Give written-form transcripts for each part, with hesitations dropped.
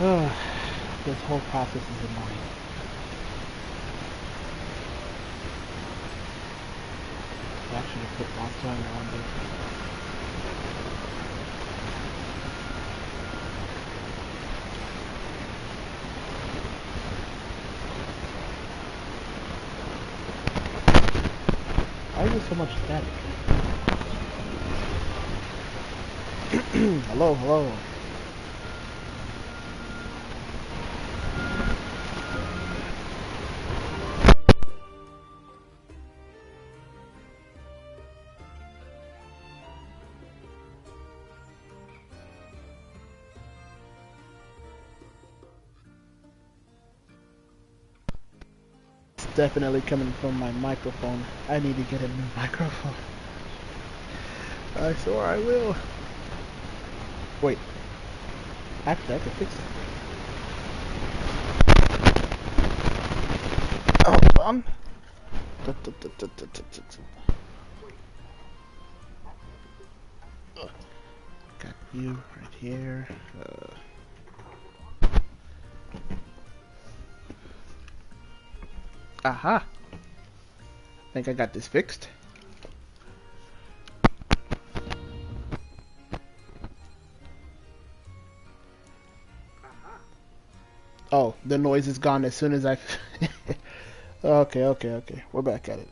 Ugh, this whole process is annoying. I actually put monster on there. Why is there so much static? Hello, hello. It's definitely coming from my microphone. I need to get a new microphone. I swear I will. Wait. Actually, I can fix it. Hold on. Got you right here. Aha! I think I got this fixed. Oh, the noise is gone as soon as I... Okay. We're back at it.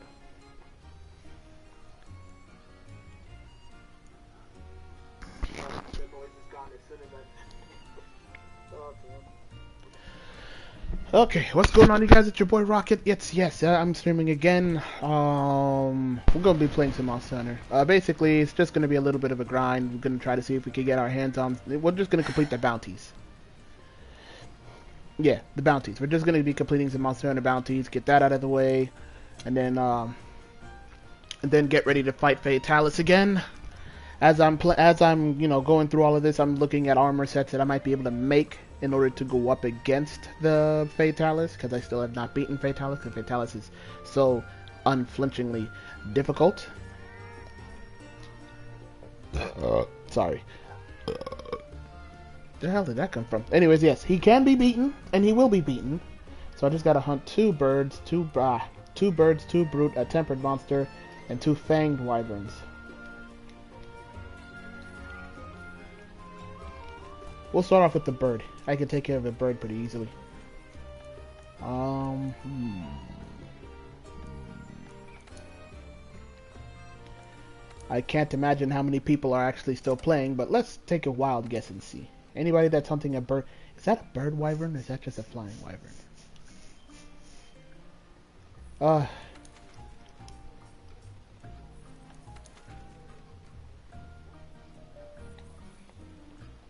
Okay, what's going on, you guys? It's your boy Rocket. Yes, I'm streaming again. We're gonna be playing some Monster Hunter. Basically, it's just gonna be a little bit of a grind. We're gonna try to see if we can get our hands on. We're just gonna complete the bounties. Yeah, the bounties. We're just gonna be completing some Monster Hunter bounties. Get that out of the way, and then get ready to fight Fatalis again. As I'm going through all of this, I'm looking at armor sets that I might be able to make in order to go up against the Fatalis, because I still have not beaten Fatalis, because Fatalis is so unflinchingly difficult. Sorry. The hell did that come from? Anyways, yes, he can be beaten, and he will be beaten. So I just gotta hunt 2 birds, 2 brute, a tempered monster, and 2 fanged wyverns. We'll start off with the bird. I can take care of the bird pretty easily. I can't imagine how many people are actually still playing, but let's take a wild guess and see. Anybody that's hunting a bird... Is that a bird wyvern, or is that just a flying wyvern?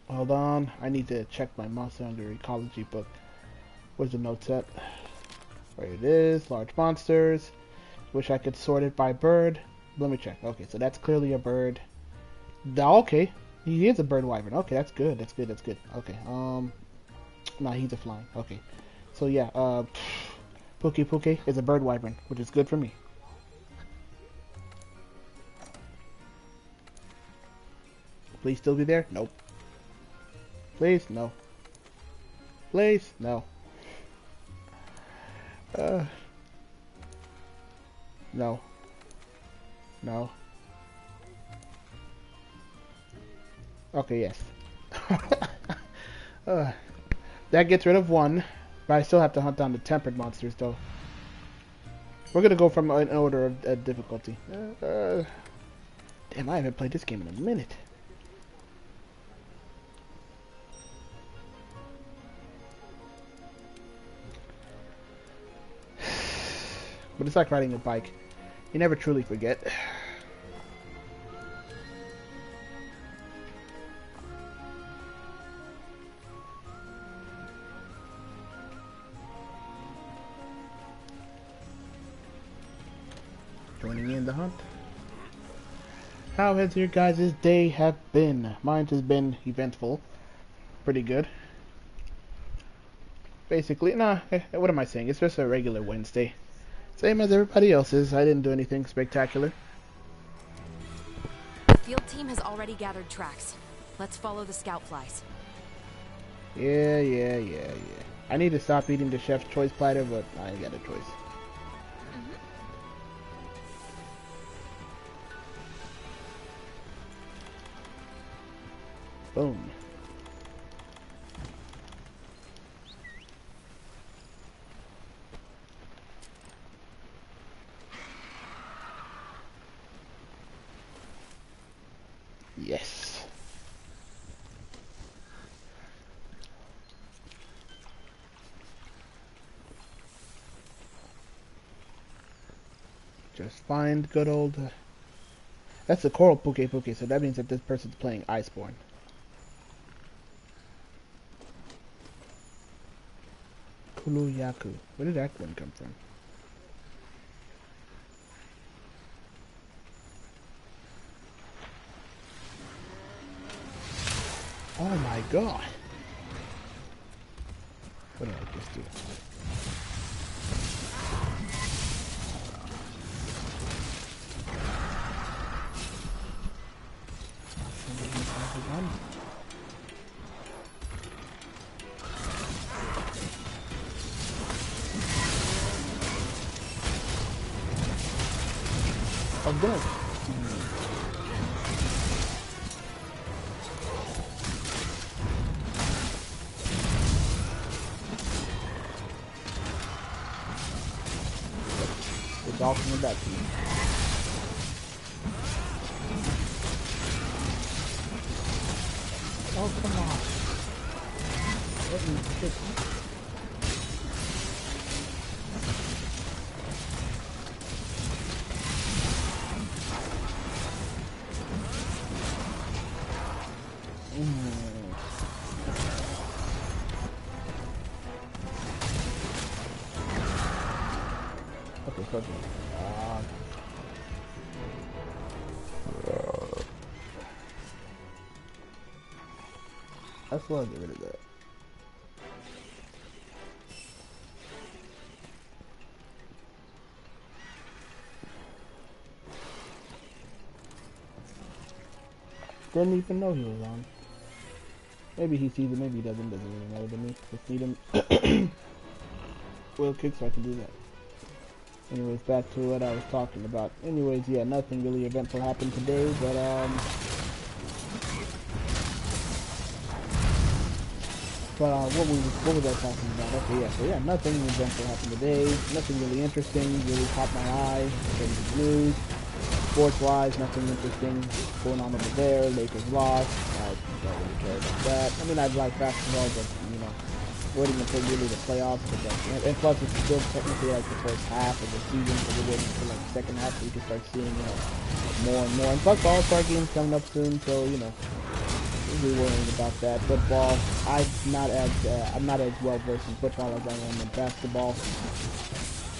Hold on, I need to check my Monster Hunter Ecology book. Where's the notes at? There it is, large monsters. Wish I could sort it by bird. Let me check. Okay, so that's clearly a bird. Okay, he is a bird wyvern. Okay, that's good. Okay, nah, he's a flying. Okay, so yeah, Puke is a bird wyvern, which is good for me. Please still be there? Nope. Please, no. Please, no. No. No. Okay, yes. That gets rid of 1, but I still have to hunt down the tempered monsters, though. We're gonna go from an order of difficulty. Damn, I haven't played this game in a minute. But it's like riding a bike. You never truly forget. Joining in the hunt. How has your guys' day have been? Mine has been eventful. Pretty good. Basically, nah, what am I saying? It's just a regular Wednesday. Same as everybody else's. I didn't do anything spectacular. Field team has already gathered tracks. Let's follow the scout flies. Yeah. I need to stop eating the chef's choice platter, but I ain't got a choice. Boom. Yes. Just find good old... That's the coral puke, so that means that this person's playing Iceborne. Kuluyaku. Where did that one come from? Oh my god. What did I just do? Oh, good. It's all coming back to me. Oh, come on. Let me fix it. That's why I'll get rid of that. Didn't even know he was on. Maybe he sees it, maybe he doesn't really matter to me. Just need him will kick so I can do that. Anyways, back to what I was talking about. Anyways, yeah, nothing really eventful happened today, but what was I talking about? Okay, yeah, so yeah, nothing eventful happened today. Nothing really interesting, really caught my eye in terms of news. Sports-wise, nothing interesting going on over there. Lakers lost. I don't really care about that. I mean, I'd like basketball, but, you know, waiting until really the playoffs. And plus, it's still technically like the first half of the season, so we're waiting until like the second half so we can start seeing, you know, more and more. And plus, the All-Star game's coming up soon, so, you know, we'll be worrying about that. Football, I'm not as well versed in football as I am in basketball.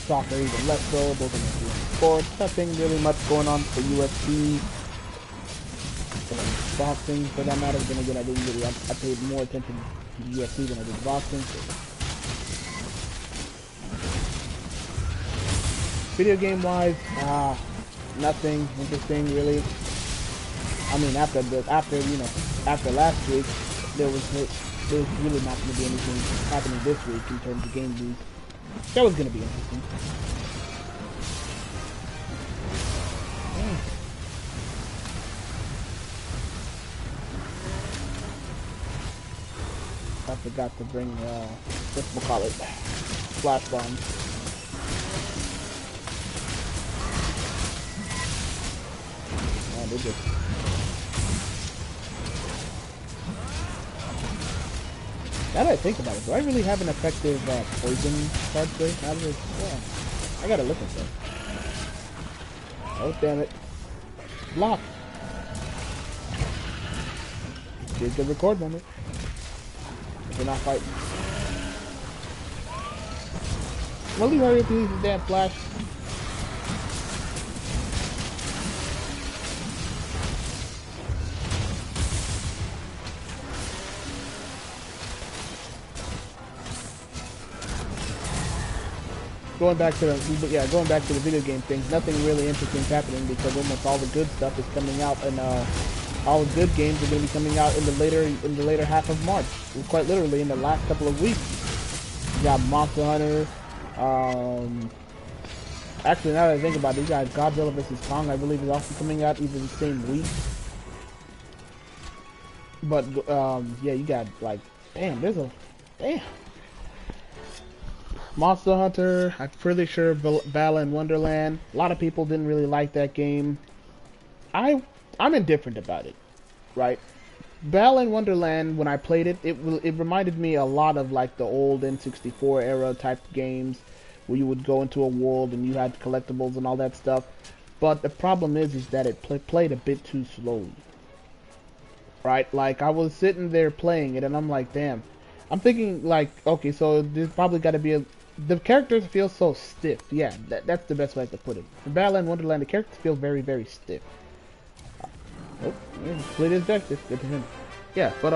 Soccer even less so. Those are my two sports. Nothing really much going on for UFC. Boxing, for that matter. Then again, I paid more attention to UFC than I did boxing. So. Video game wise, nothing interesting really. I mean, after last week, there was really not going to be anything happening this week in terms of game news. That was going to be interesting. I forgot to bring, we'll call it, flash bombs. Oh, they just... Now that I think about it, do I really have an effective poison card play? Yeah, I gotta look at that. Oh, damn it. Block. Here's the record moment. We're not fighting. Will you hurry up and use the damn flash? Going back to the video game things, nothing really interesting is happening because almost all the good stuff is coming out in all good games are going to be coming out in the later half of March. Quite literally in the last couple of weeks. You got Monster Hunter. Actually, now that I think about it, you got Godzilla vs. Kong. I believe is also coming out either the same week. But yeah, you got like, damn, Monster Hunter. I'm pretty sure Balan Wonderland. A lot of people didn't really like that game. I'm indifferent about it, right? Balan Wonderland, when I played it, it reminded me a lot of like the old N64 era type games, where you would go into a world and you had collectibles and all that stuff. But the problem is that it played a bit too slowly. Right? Like, I was sitting there playing it and I'm like, damn. I'm thinking like, okay, so there's probably got to be the characters feel so stiff. Yeah, that's the best way to put it. For Balan Wonderland, the characters feel very, very stiff. Oh, yeah, split his objective. Good to him. Yeah, but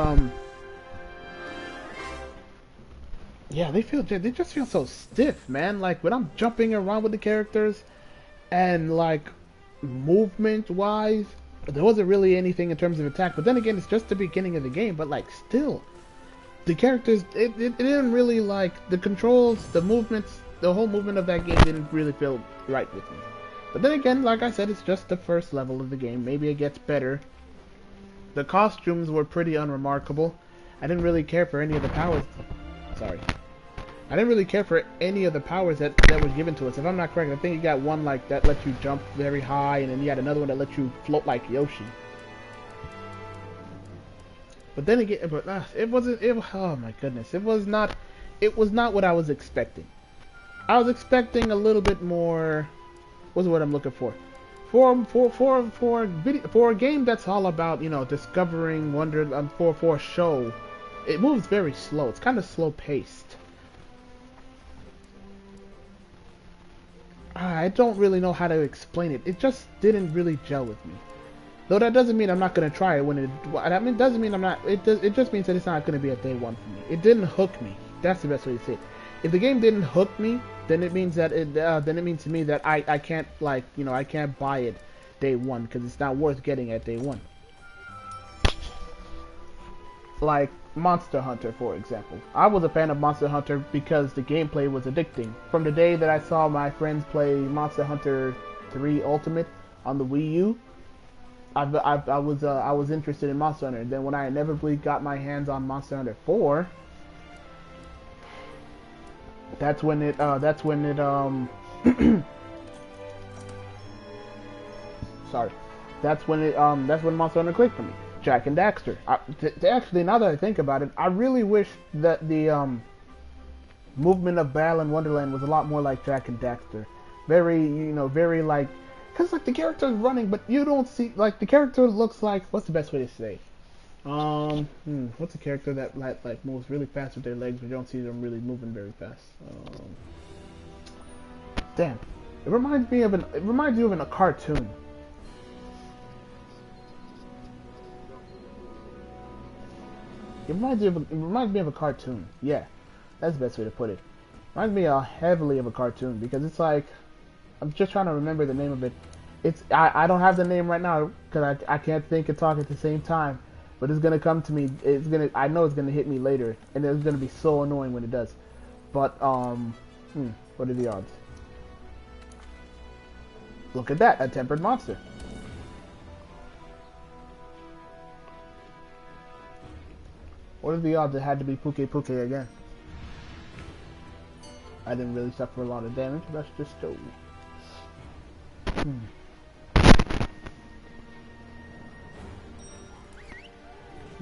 yeah, they just feel so stiff, man. Like when I'm jumping around with the characters, and like movement wise, there wasn't really anything in terms of attack. But then again, it's just the beginning of the game. But like still, the characters, it didn't really like the controls, the movements, the whole movement of that game didn't really feel right with me. But then again, like I said, it's just the first level of the game. Maybe it gets better. The costumes were pretty unremarkable. I didn't really care for any of the powers. Sorry. I didn't really care for any of the powers that was given to us. If I'm not correct, I think you got one like that lets you jump very high, and then you had another one that lets you float like Yoshi. But then again, it wasn't. Oh my goodness, it was not what I was expecting. I was expecting a little bit more. What's the word I'm looking for? For a game that's all about, you know, discovering wonder, for a show, it moves very slow. It's kind of slow paced. I don't really know how to explain it. It just didn't really gel with me. Though that doesn't mean I'm not gonna try it when it. I mean, it doesn't mean I'm not. It just means that it's not gonna be a day one for me. It didn't hook me. That's the best way to say it. If the game didn't hook me, then it means that then it means to me that I can't, like, you know, I can't buy it day one because it's not worth getting at day one. Like Monster Hunter, for example. I was a fan of Monster Hunter because the gameplay was addicting. From the day that I saw my friends play Monster Hunter 3 Ultimate on the Wii U, I was interested in Monster Hunter. Then when I inevitably got my hands on Monster Hunter 4. That's when it sorry. That's when Monster Hunter clicked for me. Jak and Daxter. Actually, now that I think about it, I really wish that the movement of Balan Wonderland was a lot more like Jak and Daxter. Very, you know, very like, cause like the character's running, but you don't see, like, the character looks like, what's the best way to say? What's a character that like moves really fast with their legs, but you don't see them really moving very fast? Damn, it reminds you of a cartoon. It reminds me of a cartoon. Yeah, that's the best way to put it. Reminds me heavily of a cartoon because it's like, I'm just trying to remember the name of it. I don't have the name right now because I can't think and talk at the same time. But it's gonna come to me. I know it's gonna hit me later, and it's gonna be so annoying when it does. But what are the odds? Look at that, a tempered monster. What are the odds it had to be Puke again? I didn't really suffer a lot of damage. Let's just go.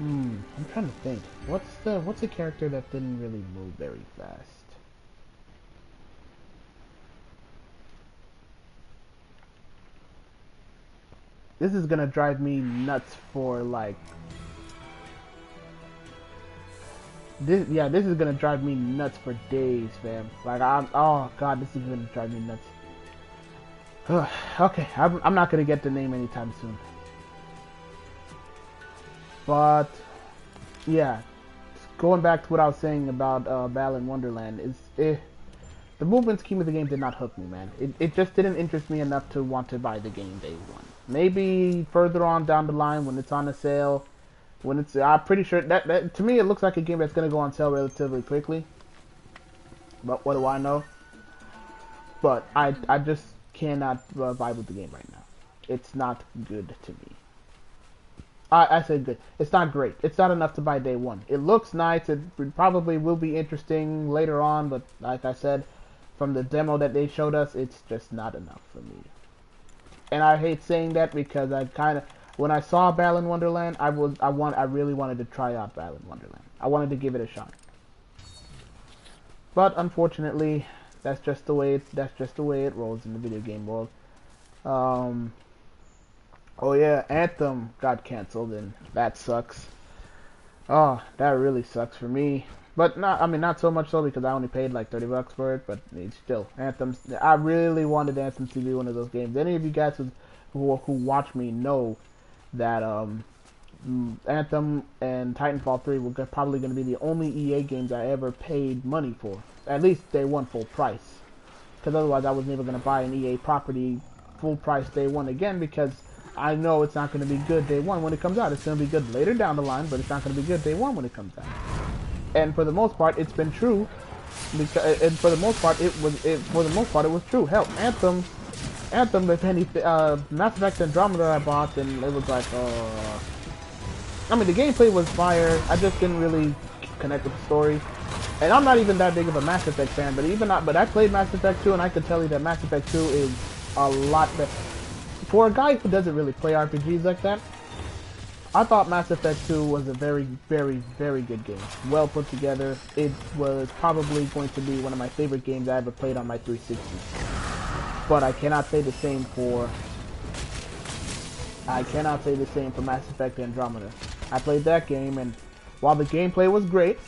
I'm trying to think. What's a character that didn't really move very fast? This is gonna drive me nuts for like. This is gonna drive me nuts for days, fam. Like oh god, this is gonna drive me nuts. Okay, I'm not gonna get the name anytime soon. But yeah, going back to what I was saying about Balan Wonderland is the movement scheme of the game did not hook me, man. It just didn't interest me enough to want to buy the game day one. Maybe further on down the line when it's on a sale. When it's, I'm pretty sure that to me it looks like a game that's gonna go on sale relatively quickly. But what do I know? But I just cannot vibe with the game right now. It's not good to me. I said good. It's not great. It's not enough to buy day one. It looks nice. It probably will be interesting later on, but like I said, from the demo that they showed us, it's just not enough for me. And I hate saying that because I kind of, when I saw Balan Wonderland, I really wanted to try out Balan Wonderland. I wanted to give it a shot. But unfortunately, that's just the way it rolls in the video game world. Oh yeah, Anthem got canceled, and that sucks. Oh, that really sucks for me. But not so much so because I only paid like $30 for it. But it's still, Anthem. I really wanted Anthem to be one of those games. Any of you guys who watch me know that Anthem and Titanfall 3 were probably going to be the only EA games I ever paid money for. At least day one full price. Because otherwise I was never going to buy an EA property full price day one again, because I know it's not going to be good day one when it comes out. It's going to be good later down the line, but it's not going to be good day one when it comes out. And for the most part, it's been true. And for the most part, it was true. Hell, Anthem, if any, Mass Effect Andromeda I bought, and it was like, I mean, the gameplay was fire. I just didn't really connect with the story. And I'm not even that big of a Mass Effect fan, but I played Mass Effect 2, and I could tell you that Mass Effect 2 is a lot better. For a guy who doesn't really play RPGs like that, I thought Mass Effect 2 was a very, very, very good game. Well put together. It was probably going to be one of my favorite games I ever played on my 360. But I cannot say the same for Mass Effect Andromeda. I played that game, and while the gameplay was great,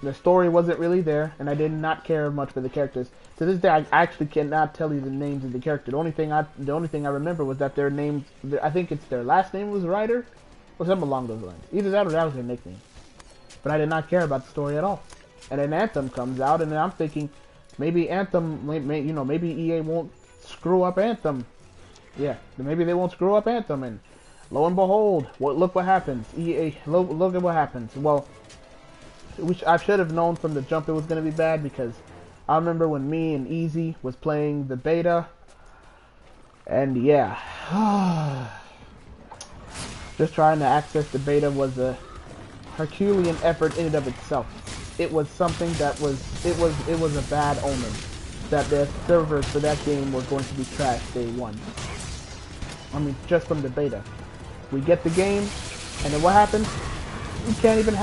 the story wasn't really there, and I did not care much for the characters. To this day, I actually cannot tell you the names of the character. The only thing I remember was that their names, I think it's their last name was Ryder, or something along those lines. Either that or that was their nickname. But I did not care about the story at all. And then Anthem comes out, and then I'm thinking, maybe Anthem, maybe EA won't screw up Anthem. Yeah, maybe they won't screw up Anthem, and lo and behold, look what happens. EA, look at what happens. Well, which I should have known from the jump it was going to be bad, because I remember when me and Easy was playing the beta, and yeah, just trying to access the beta was a Herculean effort in and of itself. It was something that was a bad omen that the servers for that game were going to be trashed day one. I mean, just from the beta. We get the game, and then what happens? You can't even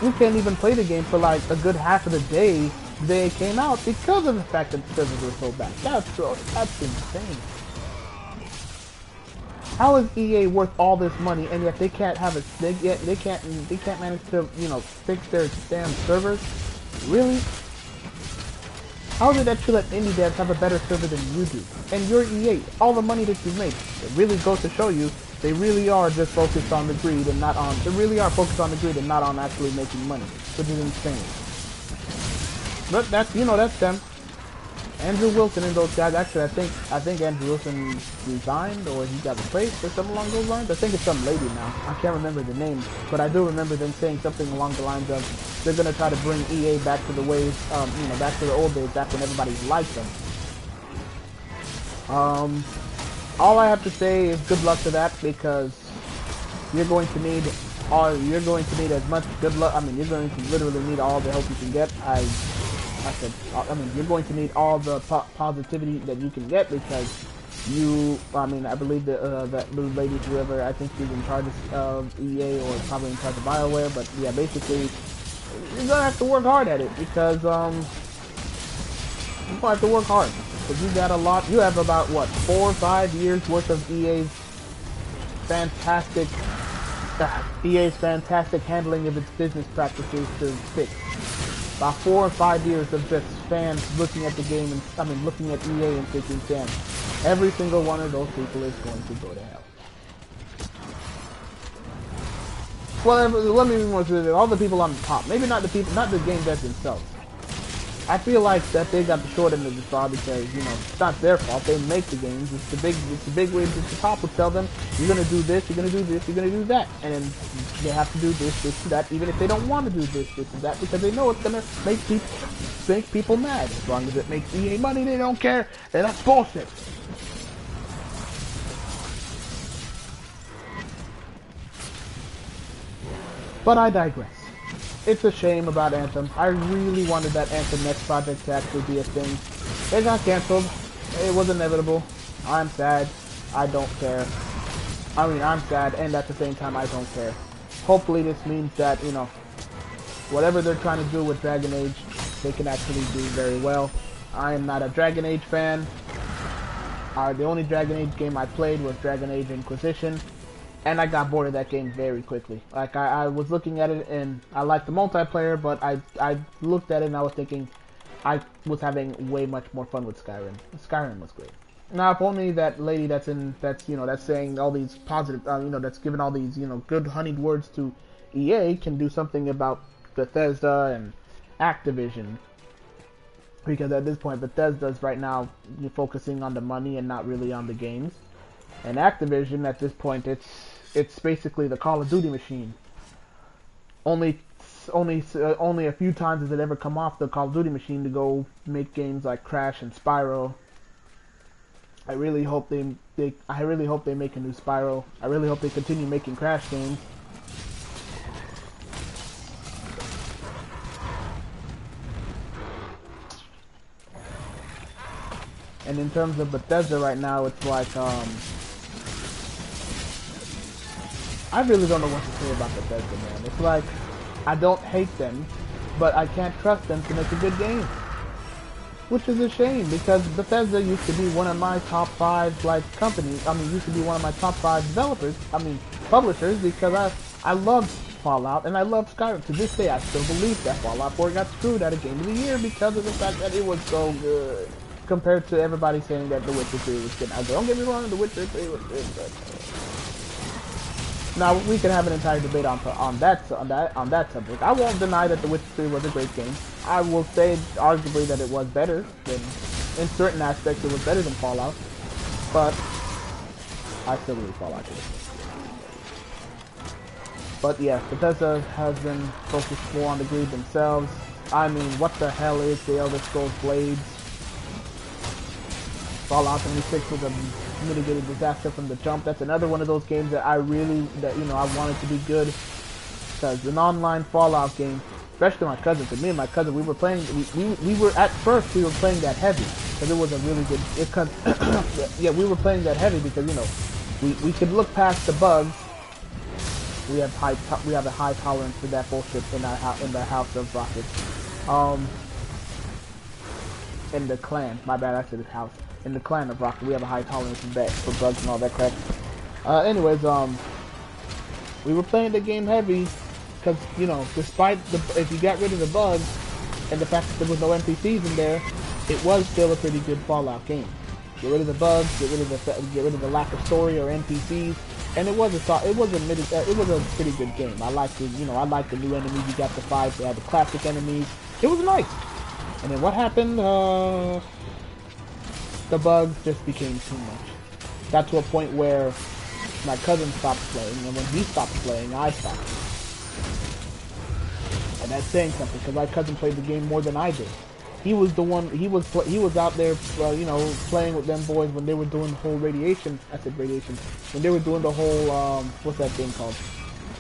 you can't even play the game for like a good half of the day they came out because of the fact that the servers were so bad. That's insane. How is EA worth all this money, and yet they can't have they can't manage to fix their damn servers? Really? How is it that you let indie devs have a better server than you do? And you're EA. All the money that you make, it really goes to show you they really are just focused on the greed and not on. They really are focused on the greed and not on actually making money, which is insane. But that's that's them. Andrew Wilson and those guys. Actually, I think Andrew Wilson resigned or he got replaced or something along those lines. I think it's some lady now. I can't remember the name, but I do remember them saying something along the lines of they're gonna try to bring EA back to the ways, back to the old days, back when everybody liked them. All I have to say is good luck to that, because you're going to need as much good luck. I mean, you're going to literally need all the help you can get. You're going to need all the positivity that you can get, because I believe that little lady, whoever, I think she's in charge of EA or probably in charge of BioWare, but yeah, basically, you're gonna have to work hard at it, because you're gonna have to work hard, because you got a lot. You have about 4 or 5 years worth of EA's fantastic handling of its business practices to fix. About 4 or 5 years of just fans looking at the game and looking at EA and thinking, damn, every single one of those people is going to go to hell. Well, let me be more specific. All the people on the top, maybe not the game devs themselves, I feel like that they got the short end of the straw because, you know, it's not their fault. They make the games. It's the big wigs at the top will tell them, you're gonna do this, you're gonna do this, you're gonna do that. And then they have to do this, this, and that, even if they don't want to do this, this, and that, because they know it's gonna make people mad. As long as it makes EA money, they don't care. And that's bullshit. But I digress. It's a shame about Anthem. I really wanted that Anthem Next project to actually be a thing. It got cancelled. It was inevitable. I'm sad. I don't care. I mean, I'm sad, and at the same time, I don't care. Hopefully this means that, you know, whatever they're trying to do with Dragon Age, they can actually do very well. I am not a Dragon Age fan. The only Dragon Age game I played was Dragon Age Inquisition. And I got bored of that game very quickly. Like, I was looking at it, and I liked the multiplayer, but I looked at it and I was thinking I was having way much more fun with Skyrim. Skyrim was great. Now, if only that lady that's saying all these positive, that's giving all these, good honeyed words to EA can do something about Bethesda and Activision. Because at this point, Bethesda's right now focusing on the money and not really on the games. And Activision, at this point, it's basically the Call of Duty machine. Only a few times has it ever come off the Call of Duty machine to go make games like Crash and Spyro. I really hope they make a new Spyro. I really hope they continue making Crash games. And in terms of Bethesda right now, it's like, I really don't know what to say about Bethesda, man. It's like, I don't hate them, but I can't trust them to make a good game. Which is a shame, because Bethesda used to be one of my top 5, companies. I mean, used to be one of my top 5 publishers, because I love Fallout, and I love Skyrim. To this day, I still believe that Fallout 4 got screwed at a Game of the Year because of the fact that it was so good. Compared to everybody saying that The Witcher 3 was good. Now, don't get me wrong, The Witcher 3 was good, but now we can have an entire debate on that subject. I won't deny that The Witcher 3 was a great game. I will say, arguably, that it was better than, in certain aspects, it was better than Fallout. But I still believe Fallout is. But yeah, Bethesda has been focused more on the greed themselves. I mean, what the hell is the Elder Scrolls Blades? Fallout 76 was a mitigated disaster from the jump. That's another one of those games that I wanted to be good. Because an online Fallout game, especially my cousin, because me and my cousin, we were playing that heavy. Because it was a really good, yeah, we were playing that heavy because, we could look past the bugs. We have a high tolerance for that bullshit in the House of Rocket. In the clan, my bad, I said the house. In the clan of Rocket, we have a high tolerance for bugs and all that crap. Anyways, we were playing the game heavy because, despite if you got rid of the bugs and the fact that there was no NPCs in there, it was still a pretty good Fallout game. Get rid of the bugs, get rid of the lack of story or NPCs, and it was a pretty good game. I liked the new enemies. You got the 5. They had the classic enemies. It was nice. And then what happened? The bugs just became too much. Got to a point where my cousin stopped playing, and when he stopped playing, I stopped. And that's saying something, because my cousin played the game more than I did. He was the one. He was out there, playing with them boys when they were doing the whole radiation. I said radiation. When they were doing the whole what's that thing called?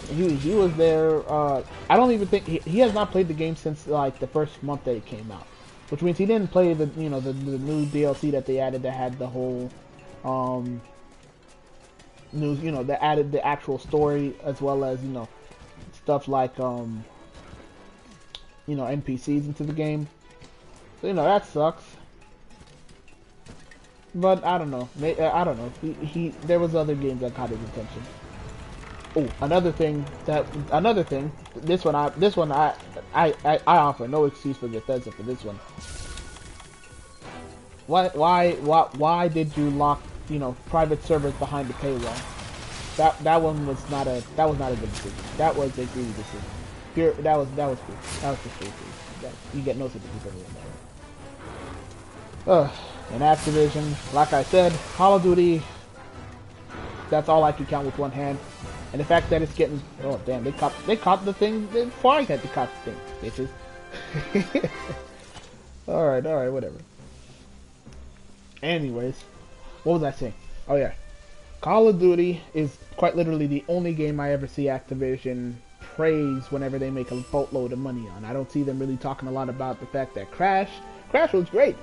He was there. I don't even think he has not played the game since like the first month that it came out. Which means he didn't play the the new DLC that they added that had the whole that added the actual story as well as stuff like NPCs into the game. So that sucks. But I don't know. I don't know. There was other games that caught his attention. Oh, another thing. This one I offer no excuse for Bethesda for this one. Why did you lock private servers behind the paywall? That was not a good decision. That was a greedy decision. That was good. That was just greedy. You get no sympathy for me in that. And Activision, like I said, Call of Duty. That's all I can count with one hand. And the fact that it's getting, oh damn, they caught the thing before I had to caught the thing, bitches. Alright, whatever. Anyways, what was I saying? Oh yeah, Call of Duty is quite literally the only game I ever see Activision praise whenever they make a boatload of money on. I don't see them really talking a lot about the fact that Crash was great.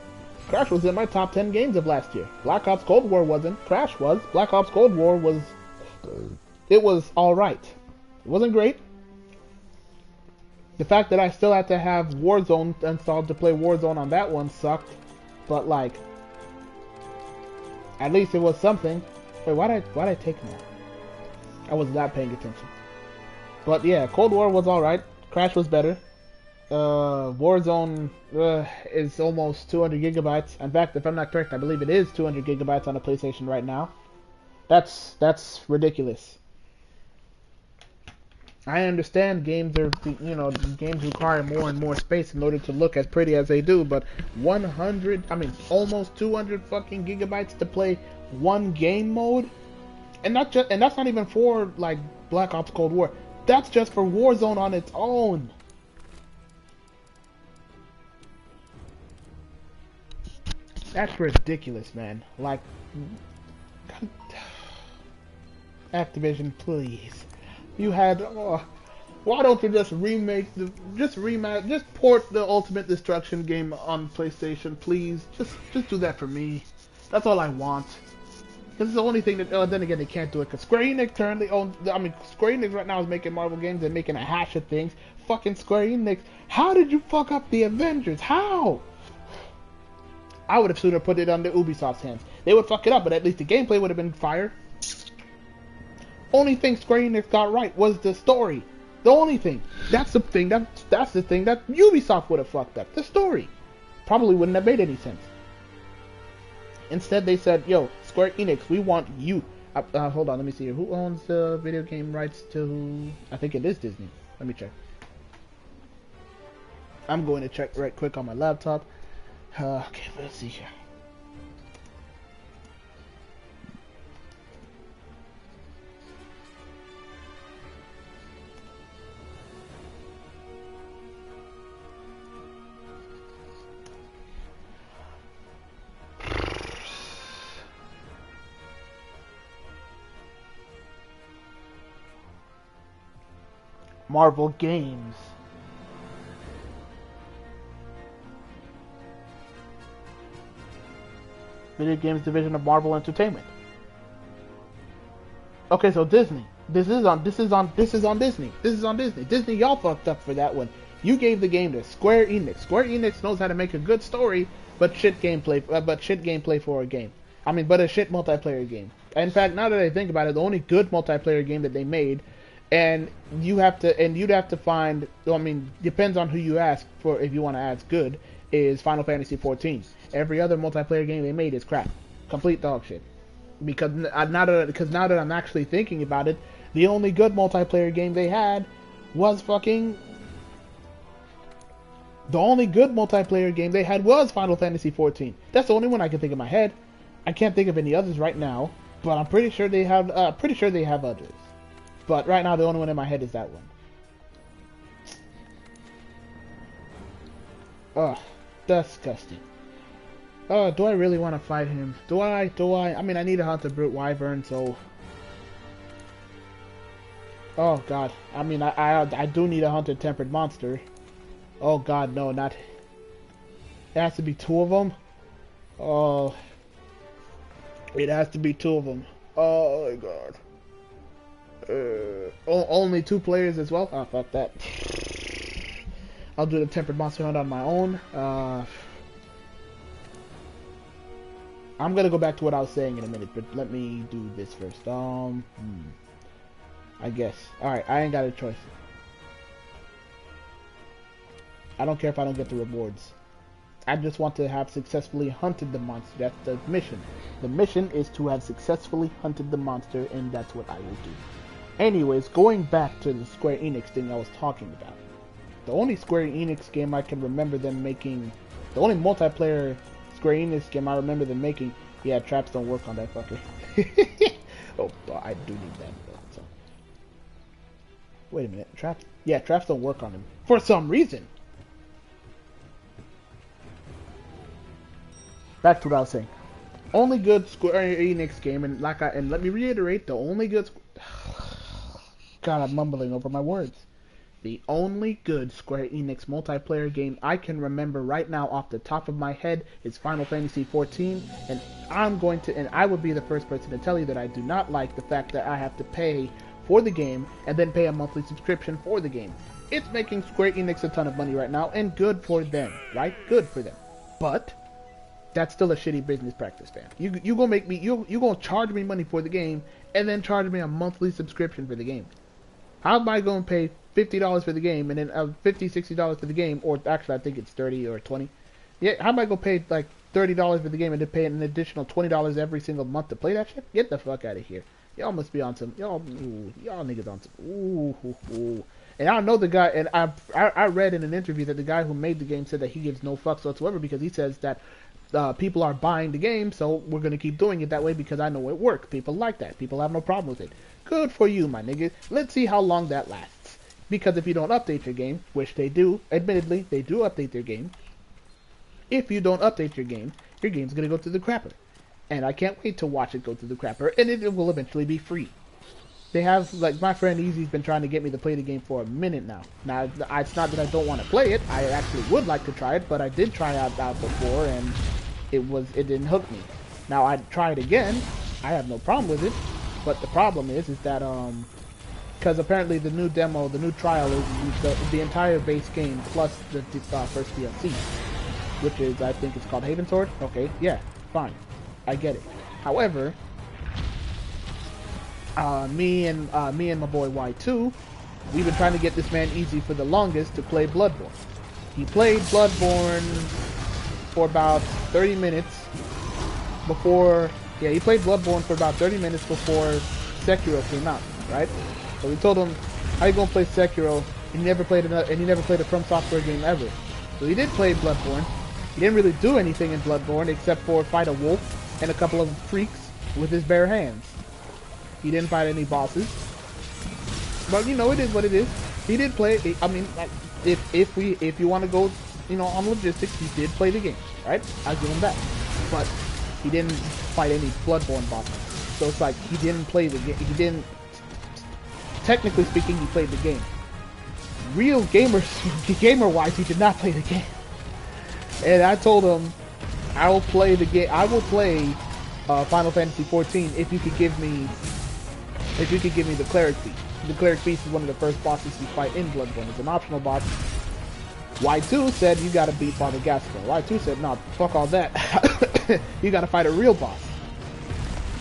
Crash was in my top 10 games of last year. Black Ops Cold War wasn't. Crash was. Black Ops Cold War was... It was alright. It wasn't great. The fact that I still had to have Warzone installed to play Warzone on that one sucked. But, like... At least it was something. Wait, why'd I take more? I was not paying attention. But yeah, Cold War was alright. Crash was better. Warzone is almost 200 gigabytes. In fact, if I'm not correct, I believe it is 200 gigabytes on the PlayStation right now. That's ridiculous. I understand games are, games require more and more space in order to look as pretty as they do, but almost 200 fucking gigabytes to play one game mode, and that's not even for like Black Ops Cold War. That's just for Warzone on its own. That's ridiculous, man. Like, Activision, please. You had, why don't you just just port the Ultimate Destruction game on PlayStation, please? Just do that for me. That's all I want. This is the only thing that, then again, they can't do it, because Square Enix currently owns, Square Enix right now is making Marvel games and making a hash of things. Fucking Square Enix, how did you fuck up the Avengers? How? I would have sooner put it under Ubisoft's hands. They would fuck it up, but at least the gameplay would have been fire. Only thing Square Enix got right was the story. The only thing. That's the thing that Ubisoft would have fucked up. The story. Probably wouldn't have made any sense. Instead, they said, yo, Square Enix, we want you. Hold on, let me see here. Who owns the video game rights to... I think it is Disney. Let me check. I'm going to check right quick on my laptop. Okay, let's see here. Marvel Games. Video games division of Marvel Entertainment. Okay, so Disney. This is on Disney. Disney, y'all fucked up for that one. You gave the game to Square Enix. Square Enix knows how to make a good story, but shit gameplay for a game. But a shit multiplayer game. In fact, now that I think about it, the only good multiplayer game that they made, and you'd have to find, depends on who you ask for if you want to ask good, is Final Fantasy XIV. Every other multiplayer game they made is crap. Complete dog shit. Because now that I'm actually thinking about it, the only good multiplayer game they had was fucking... The only good multiplayer game they had was Final Fantasy XIV. That's the only one I can think of in my head. I can't think of any others right now, but I'm pretty sure they have others. But right now, the only one in my head is that one. Ugh, disgusting. Do I really want to fight him? Do I? I need to hunt a brute wyvern, so... Oh god. I do need to hunt a tempered monster. Oh god, no, not... It has to be two of them? Oh... It has to be two of them. Oh my god. Only two players as well? Oh, fuck that. I'll do the tempered monster hunt on my own. I'm gonna go back to what I was saying in a minute, but let me do this first. I guess. Alright, I ain't got a choice. I don't care if I don't get the rewards. I just want to have successfully hunted the monster. That's the mission. The mission is to have successfully hunted the monster, and that's what I will do. Anyways, going back to the Square Enix thing I was talking about. the only Square Enix game I can remember them making, the only multiplayer Square Enix game I remember them making. Yeah, traps don't work on that fucker. Oh, I do need that though. So. Wait a minute, traps? Yeah, traps don't work on him for some reason. Back to what I was saying. Only good Square Enix game, and let me reiterate, the only good. God, I'm mumbling over my words. The only good Square Enix multiplayer game I can remember right now off the top of my head is Final Fantasy XIV, and I would be the first person to tell you that I do not like the fact that I have to pay for the game and then pay a monthly subscription for the game. It's making Square Enix a ton of money right now, and good for them, right? Good for them. But that's still a shitty business practice, fam. You gonna make me you gonna charge me money for the game and then charge me a monthly subscription for the game. How am I gonna pay $50 for the game and then $50-$60 for the game, or actually I think it's 30 or 20. Yeah, how am I gonna pay like $30 for the game and then pay an additional $20 every single month to play that shit? Get the fuck out of here. Y'all must be on some y'all niggas on some ooh. And I know the guy, and I read in an interview that the guy who made the game said that he gives no fucks whatsoever because he says that people are buying the game, so we're gonna keep doing it that way because I know it works. People like that. People have no problem with it. Good for you, my nigga. Let's see how long that lasts. Because if you don't update your game, which they do, admittedly, they do update their game. If you don't update your game's gonna go through the crapper. And I can't wait to watch it go through the crapper, and it will eventually be free. They have, like, my friend Easy's been trying to get me to play the game for a minute now. Now, it's not that I don't want to play it. I actually would like to try it, but I did try it out before, and it didn't hook me. Now, I'd try it again. I have no problem with it. But the problem is that, because apparently the new demo, the new trial is the entire base game plus the first DLC, which is, I think it's called Haven Sword. Okay, yeah, fine. I get it. However, me and my boy Y2, we've been trying to get this man Easy for the longest to play Bloodborne. He played Bloodborne for about 30 minutes before. Yeah, he played Bloodborne for about 30 minutes before Sekiro came out, right? So we told him, "How you gonna play Sekiro? He never played a From Software game ever." So he did play Bloodborne. He didn't really do anything in Bloodborne except for fight a wolf and a couple of freaks with his bare hands. He didn't fight any bosses. But you know, it is what it is. He did play. I mean, like, if you want to go, you know, on logistics, he did play the game, right? I'll give him that. But he didn't fight any Bloodborne bosses. So it's like he didn't play the game. He didn't. Technically speaking, he played the game. Real gamer-wise, he did not play the game. And I told him, I will play the game. I will play Final Fantasy XIV if you could give me the Cleric Beast. The Cleric Beast is one of the first bosses you fight in Bloodborne. It's an optional boss. Y2 said you gotta beat Father Gascoigne. Y2 said, no, fuck all that. You gotta fight a real boss.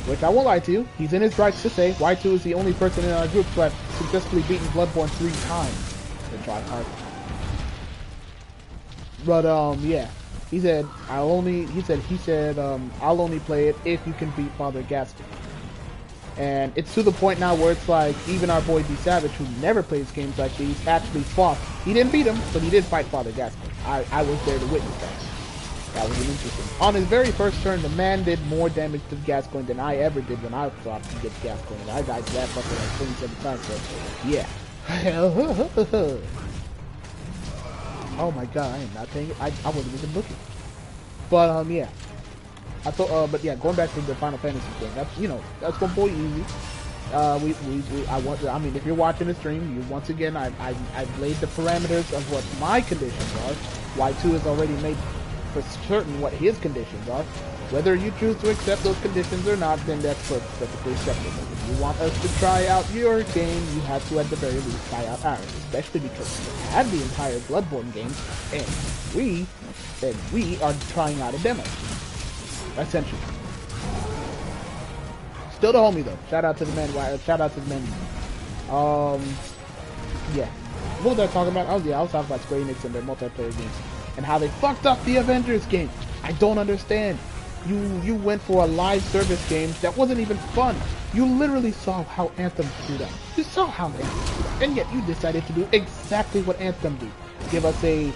Which I won't lie to you, he's in his rights to say Y2 is the only person in our group to have successfully beaten Bloodborne 3 times. They tried hard. But yeah. He said I'll only play it if you can beat Father Gascoigne. And it's to the point now where it's like even our boy D Savage, who never plays games like these, actually fought. He didn't beat him, but he did fight Father Gascoigne. I was there to witness that. That was interesting. On his very first turn, the man did more damage to Gascoigne than I ever did when I thought to get Gascoigne. I died to that fucker like 27 times, so yeah. Oh my god, I am not paying it. I wasn't even looking. But yeah. I thought but yeah, going back to the Final Fantasy thing, that's, you know, that's my boy Easy. I mean, if you're watching the stream, once again, I've laid the parameters of what my conditions are. Y2 has already made for certain what his conditions are. Whether you choose to accept those conditions or not, then that's perfectly acceptable. If you want us to try out your game, you have to at the very least try out ours, especially because we had the entire Bloodborne game, and we are trying out a demo. Essentially. Still the homie though. Shout out to the man. Shout out to the man. Yeah. What was I talking about? I was talking about Square Enix and their multiplayer games and how they fucked up the Avengers game. I don't understand. You went for a live service game that wasn't even fun. You literally saw how Anthem screwed up. You saw how Anthem screwed up, and yet you decided to do exactly what Anthem did. give us a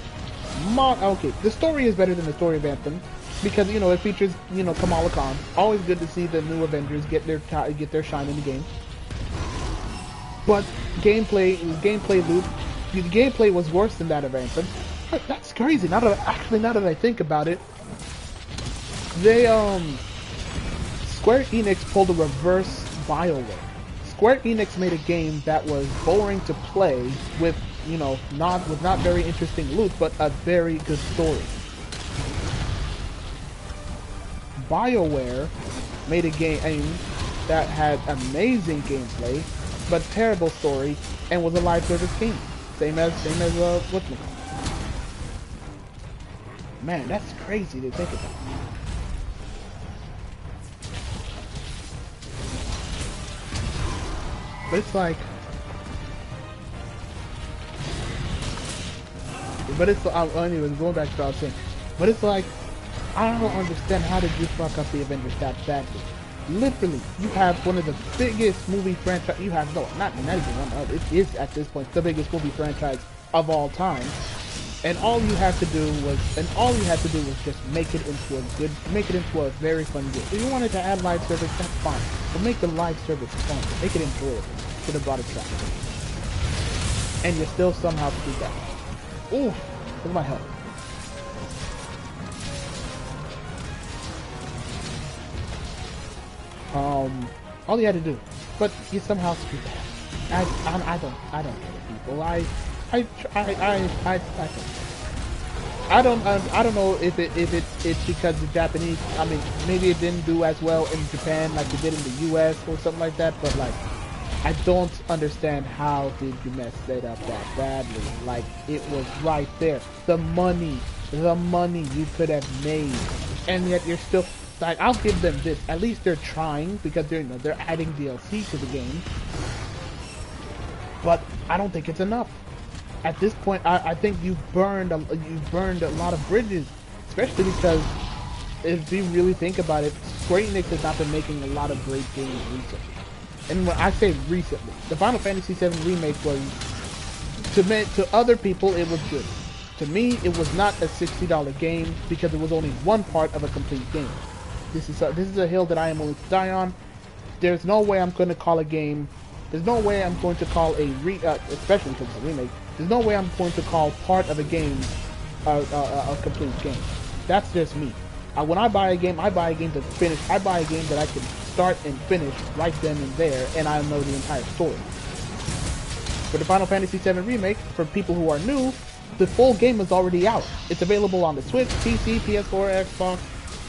okay, the story is better than the story of Anthem because you know it features Kamala Khan. Always good to see the new Avengers get their shine in the game. But gameplay loop, the gameplay was worse than that of Anthem. That's crazy. Now that I think about it, they Square Enix pulled a reverse BioWare. Square Enix made a game that was boring to play with not very interesting loot, but a very good story. BioWare made a game that had amazing gameplay, but terrible story, and was a live service game. Same as whatchamacallit. Man, that's crazy to think about. But it's like, anyways, going back to what I was saying. But it's like, I don't understand, how did you fuck up the Avengers that badly? Literally, you have one of the biggest movie franchise. You have not even one of. It is at this point the biggest movie franchise of all time. And all you had to do was just make it into a very fun game. If you wanted to add live service, that's fine. But make the live service fun. Make it enjoyable. Should have brought it back. And you still somehow screwed that. Ooh, look at my health. All you had to do, but you somehow screwed that. I don't get it, people. I don't know if it's because the Japanese. I mean, maybe it didn't do as well in Japan like it did in the U.S. or something like that. But like, I don't understand how did you mess that up that badly. Like, it was right there. The money you could have made, and yet you're still. Like, I'll give them this. At least they're trying because they're adding DLC to the game. But I don't think it's enough. At this point, I think you've burned a lot of bridges, especially because if you really think about it, Square Enix has not been making a lot of great games recently. And when I say recently, the Final Fantasy VII Remake was, to other people, it was good. To me, it was not a $60 game because it was only one part of a complete game. This is a hill that I am willing to die on. There's no way I'm going to call a game. There's no way I'm going to call especially because it's a remake. There's no way I'm going to call part of a game a complete game. That's just me. When I buy a game to finish. I buy a game that I can start and finish right then and there, and I know the entire story. For the Final Fantasy VII Remake, for people who are new, the full game is already out. It's available on the Switch, PC, PS4, Xbox.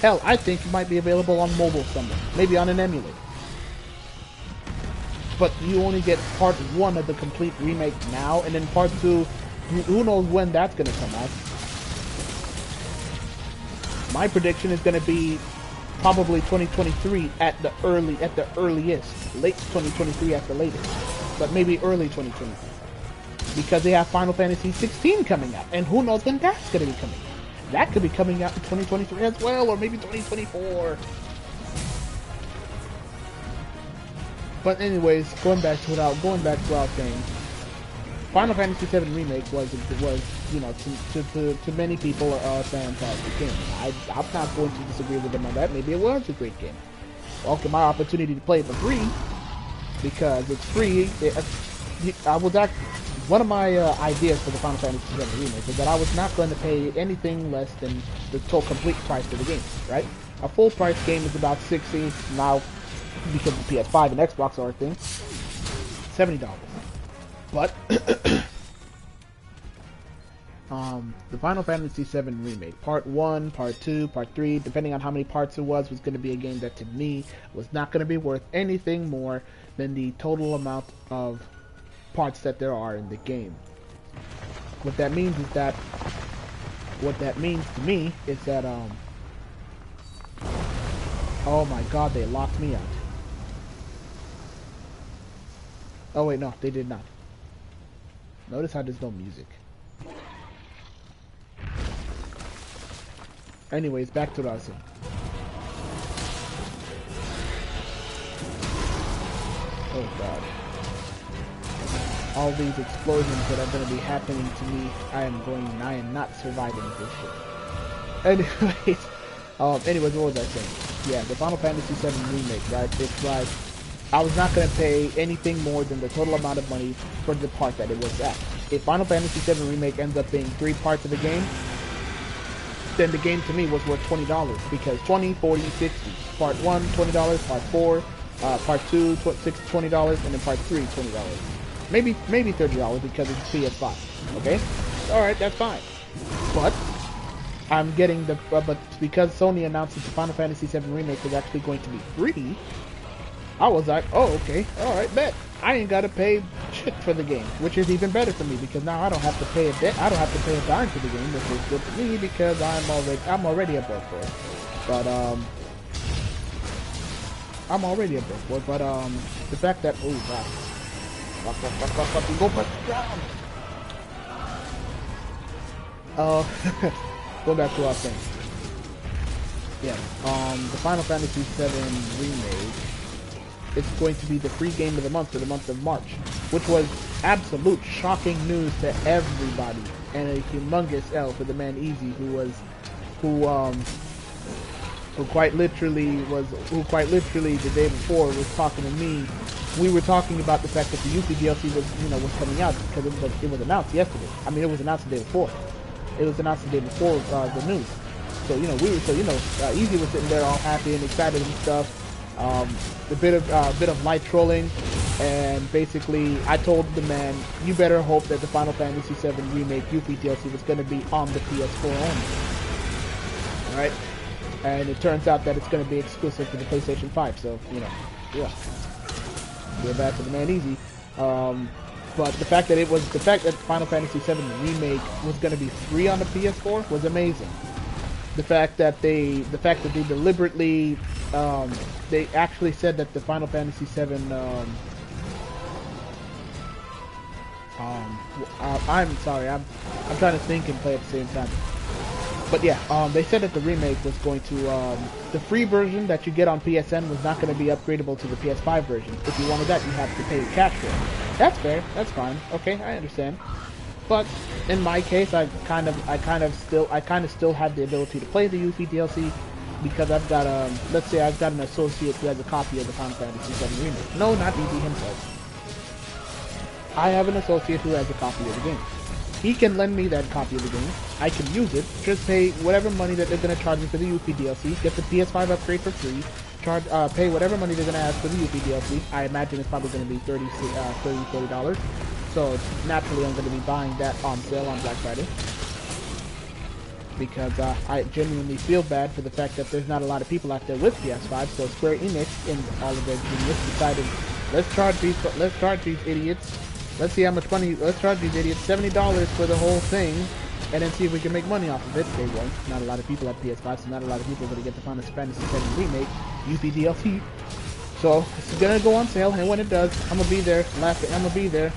Hell, I think it might be available on mobile somewhere. Maybe on an emulator. But you only get part 1 of the complete remake now, and then part 2, who knows when that's going to come out. My prediction is going to be probably 2023 at the earliest. Late 2023 at the latest. But maybe early 2023. Because they have Final Fantasy 16 coming out, and who knows when that's going to be coming out. That could be coming out in 2023 as well, or maybe 2024. But anyways, going back to what I was saying, Final Fantasy VII Remake was to many people a fantastic game. I'm not going to disagree with them on that. Maybe it was a great game. Welcome my opportunity to play it for free because it's free. I was actually. One of my ideas for the Final Fantasy VII Remake is that I was not going to pay anything less than the total complete price for the game, right? A full price game is about $60 now, because the PS5 and Xbox are a thing, $70. But the Final Fantasy VII Remake, Part 1, Part 2, Part 3, depending on how many parts it was going to be a game that to me was not going to be worth anything more than the total amount of parts that there are in the game. What that means to me is that oh my god, they locked me out. Oh wait, no, they did not. Notice how there's no music. Anyways, back to what I was saying. Oh god. all these explosions that are going to be happening to me, I am not surviving this shit. Anyways, what was I saying? Yeah, the Final Fantasy VII Remake, right? It's like, I was not going to pay anything more than the total amount of money for the part that it was at. If Final Fantasy VII Remake ends up being 3 parts of the game, then the game to me was worth $20, because 20, 40, 60. Part 1, $20, part 4, part 2, $20, and then part 3, $20. Maybe $30 because it's PS5. Okay? Alright, that's fine. But I'm getting the but because Sony announced that the Final Fantasy VII Remake was actually going to be free, I was like, oh, okay, alright, bet. I ain't gotta pay shit for the game, which is even better for me, because now I don't have to pay I don't have to pay a dime for the game, which is good for me because I'm already above board. But I'm already above board. But the fact that oh god, fuck, you go back down. Go back to what I was saying. Yeah, the Final Fantasy VII Remake, it's going to be the free game of the month for the month of March, which was absolute shocking news to everybody, and a humongous L for the man Easy, who quite literally the day before was talking to me. We were talking about the fact that the Yuffie DLC was coming out, because it was announced yesterday. I mean, it was announced the day before. It was announced the day before the news. So Easy was sitting there all happy and excited and stuff. A bit of light trolling, and basically I told the man, you better hope that the Final Fantasy VII Remake Yuffie DLC was going to be on the PS4 only. Alright? And it turns out that it's going to be exclusive to the PlayStation 5, so, yeah. Feel bad for the man Easy. But the fact that Final Fantasy VII Remake was going to be free on the PS4 was amazing. The fact that they deliberately, they actually said that the Final Fantasy VII, I'm sorry, I'm trying to think and play at the same time. But yeah, they said that the remake was going to, the free version that you get on PSN was not going to be upgradable to the PS5 version. If you wanted that, you have to pay cash for it. That's fair. That's fine. Okay, I understand. But in my case, I kind of still have the ability to play the Yuffie DLC because I've got let's say I've got an associate who has a copy of the Final Fantasy VII Remake. No, not Easy himself. I have an associate who has a copy of the game. He can lend me that copy of the game. I can use it. Just pay whatever money that they're going to charge me for the Yuffie DLC. Get the PS5 upgrade for free. Pay whatever money they're going to ask for the Yuffie DLC. I imagine it's probably going to be $40. So naturally, I'm going to be buying that on sale on Black Friday. Because I genuinely feel bad for the fact that there's not a lot of people out there with PS5. So Square Enix, in all of their genius, decided let's charge these idiots. Let's see how much money. Let's charge these idiots $70 for the whole thing, and then see if we can make money off of it. They won't. Not a lot of people have PS5, so not a lot of people are going to get the Final Fantasy VII Remake Yuffie DLC. So it's gonna go on sale, and when it does, I'm gonna be there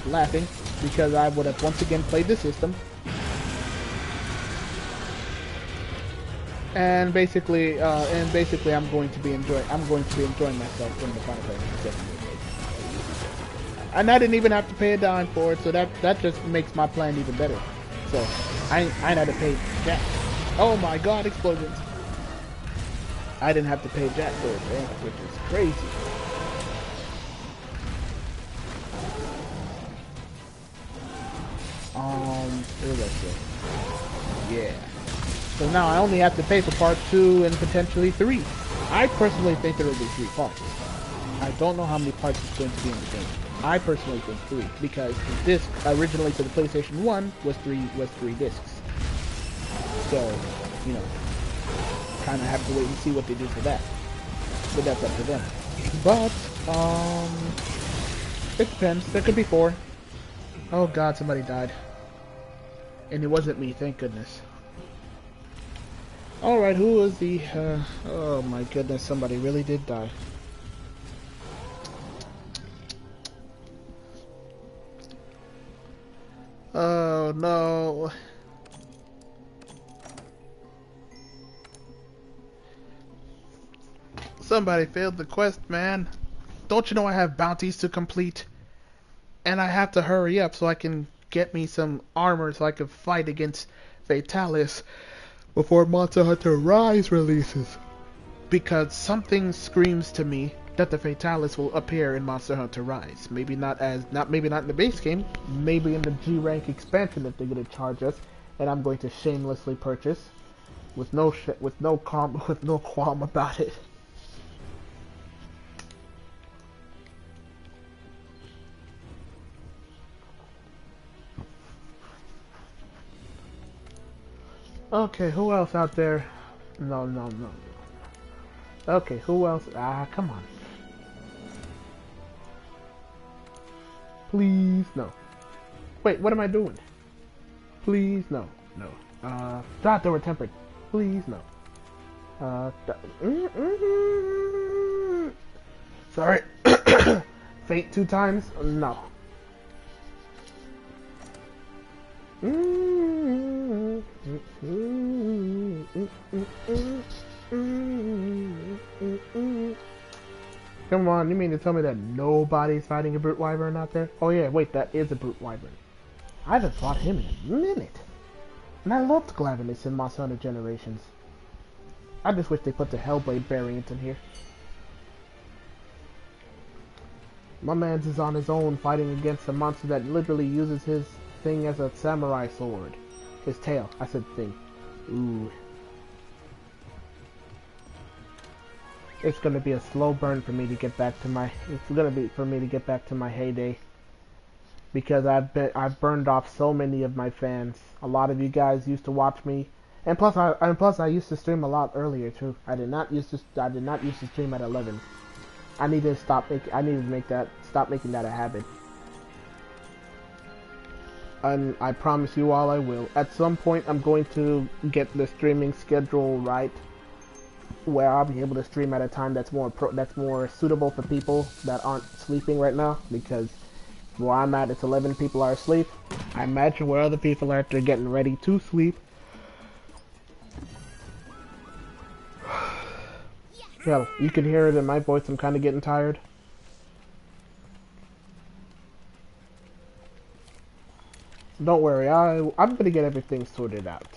laughing because I would have once again played the system. And basically, I'm going to be enjoying myself in the Final Fantasy VII Remake. And I didn't even have to pay a dime for it, so that just makes my plan even better. So I ain't had to pay jack. Oh my god, explosions! I didn't have to pay jack for it, man, which is crazy. What was I saying? Yeah. So now I only have to pay for part 2 and potentially 3. I personally think there will be 3 parts. I don't know how many parts it's going to be in the game. I personally think 3, because the disc originally for the PlayStation 1 was 3 discs. So, kind of have to wait and see what they do for that. But that's up to them. But, it depends. There could be 4. Oh god, somebody died. And it wasn't me, thank goodness. Alright, who was the, oh my goodness, somebody really did die. Oh no. Somebody failed the quest, man. Don't you know I have bounties to complete? and I have to hurry up so I can get me some armor so I can fight against Fatalis before Monster Hunter Rise releases. Because something screams to me that the Fatalis will appear in Monster Hunter Rise. Maybe not in the base game, maybe in the G rank expansion that they're gonna charge us, and I'm going to shamelessly purchase with no qualm about it. Okay, who else out there? No. Okay, who else? Come on. Please, no. Wait, what am I doing? Please, no. Thought they were tempered. Please, no. Sorry. Fate 2 times? No. Come on, you mean to tell me that nobody's fighting a brute wyvern out there? Oh yeah, wait, that is a brute wyvern. I haven't fought him in a minute. And I loved Glavenus in Monster Hunter Generations. I just wish they put the Hellblade variant in here. My man's is on his own fighting against a monster that literally uses his thing as a samurai sword. His tail. I said thing. Ooh. It's gonna be a slow burn for me to get back to my. It's gonna be for me to get back to my heyday. Because I've burned off so many of my fans. A lot of you guys used to watch me, and plus I used to stream a lot earlier too. I did not used to stream at 11. I need to stop making that a habit. And I promise you all I will. At some point I'm going to get the streaming schedule right, where I'll be able to stream at a time that's more suitable for people that aren't sleeping right now, because where I'm at, it's 11 people are asleep. I imagine where other people are, they're getting ready to sleep. Hell, you can hear it in my voice, I'm kind of getting tired. Don't worry, I'm going to get everything sorted out.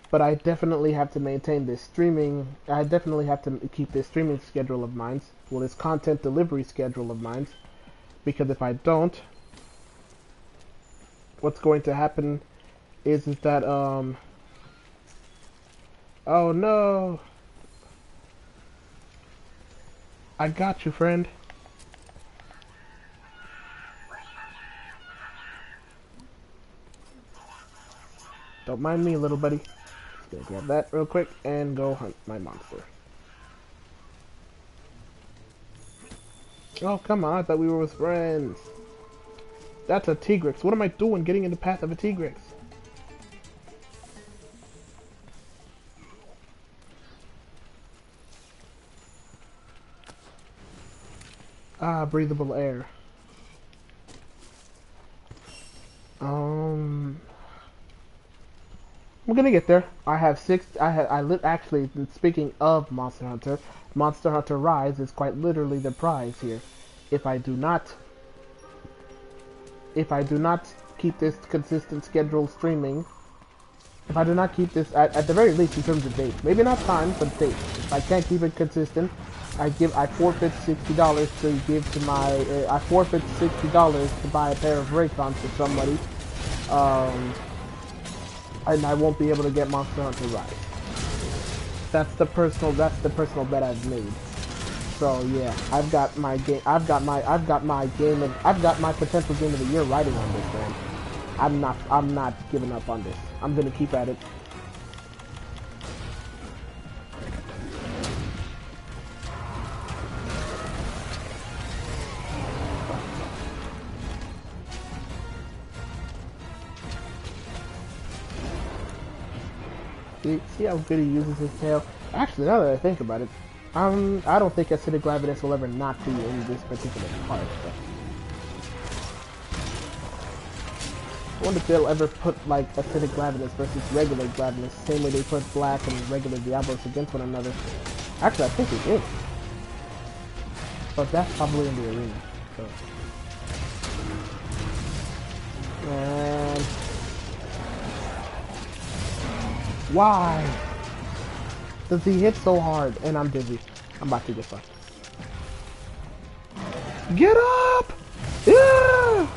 But I definitely have to maintain this streaming, I definitely have to keep this streaming schedule of mine, well, this content delivery schedule of mine. Because if I don't, what's going to happen is that, oh no. I got you, friend. Don't mind me, little buddy. Just gonna grab that real quick and go hunt my monster. Oh, come on, I thought we were with friends. That's a Tigrex. What am I doing getting in the path of a Tigrex? Ah, breathable air. I'm gonna get there. Actually, speaking of Monster Hunter Rise is quite literally the prize here. If I do not keep this consistent schedule streaming, if I do not keep this at the very least in terms of dates, maybe not time, but dates. If I can't keep it consistent, I forfeit $60 to give to my. I forfeit $60 to buy a pair of Raycons for somebody. And I won't be able to get Monster Hunter Rise. That's the personal bet I've made. So yeah, I've got my potential game of the year riding on this, man. I'm not giving up on this. I'm gonna keep at it. See how good he uses his tail? Actually, now that I think about it, I don't think Acidic Glavenus will ever not be in this particular part. But I wonder if they'll ever put like Acidic Glavenus versus regular Glavenus, same way they put Black and regular Diablos against one another. Actually, I think they did. But that's probably in the arena. So. And why does he hit so hard? And I'm dizzy. I'm about to get fucked. Get up! Yeah!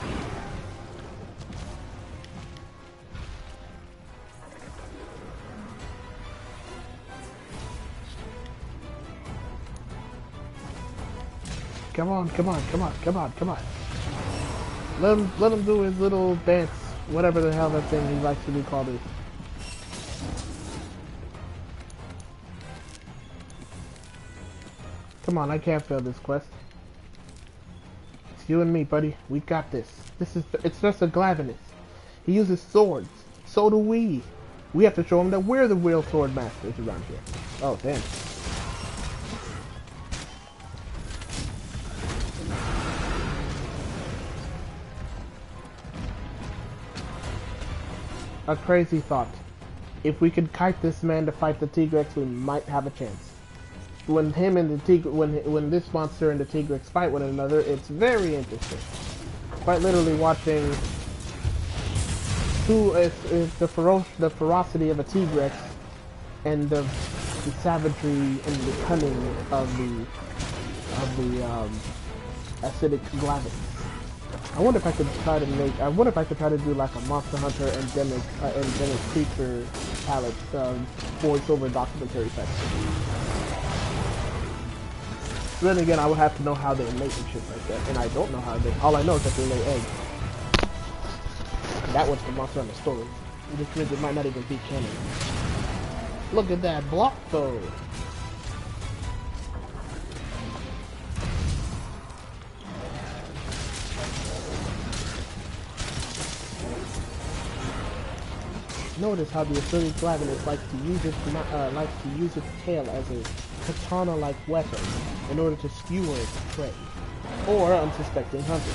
Come on, come on, come on, come on, come on. Let him do his little dance, whatever the hell that thing he likes to be called is. Come on, I can't fail this quest. It's you and me, buddy. We got this. It's just a Glavinus. He uses swords. So do we. We have to show him that we're the real sword masters around here. Oh, damn. A crazy thought. If we could kite this man to fight the Tigrex, we might have a chance. When him and the when this monster and the Tigrex fight one another, it's very interesting. Quite literally watching the ferocity of a Tigrex and the savagery and the cunning of the acidic Glavis. I wonder if I could try to do like a Monster Hunter endemic creature palette voiceover documentary type thing. Then again, I would have to know how they mate and shit like that, and I don't know how they. All I know is that they lay eggs. And that was the Monster Hunter story, which means it might not even be canon. Look at that block though. Notice how the acidic Glavinus likes to use its tail as a katana-like weapon in order to skewer its prey, or unsuspecting hunters.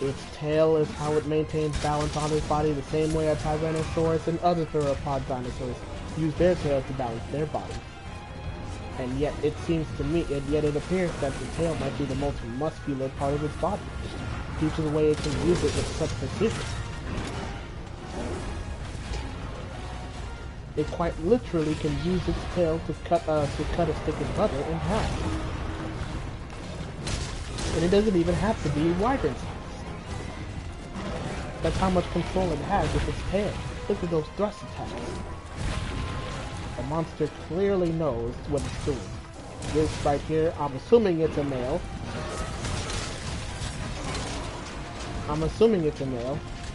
Its tail is how it maintains balance on its body, the same way a Tyrannosaurus and other theropod dinosaurs use their tails to balance their bodies. And yet it appears that the tail might be the most muscular part of its body, due to the way it can use it with such precision. It quite literally can use its tail to cut a stick of butter in half. And it doesn't even have to be wyvern size. That's how much control it has with its tail. Look at those thrust attacks. The monster clearly knows what it's doing. This right here, I'm assuming it's a male.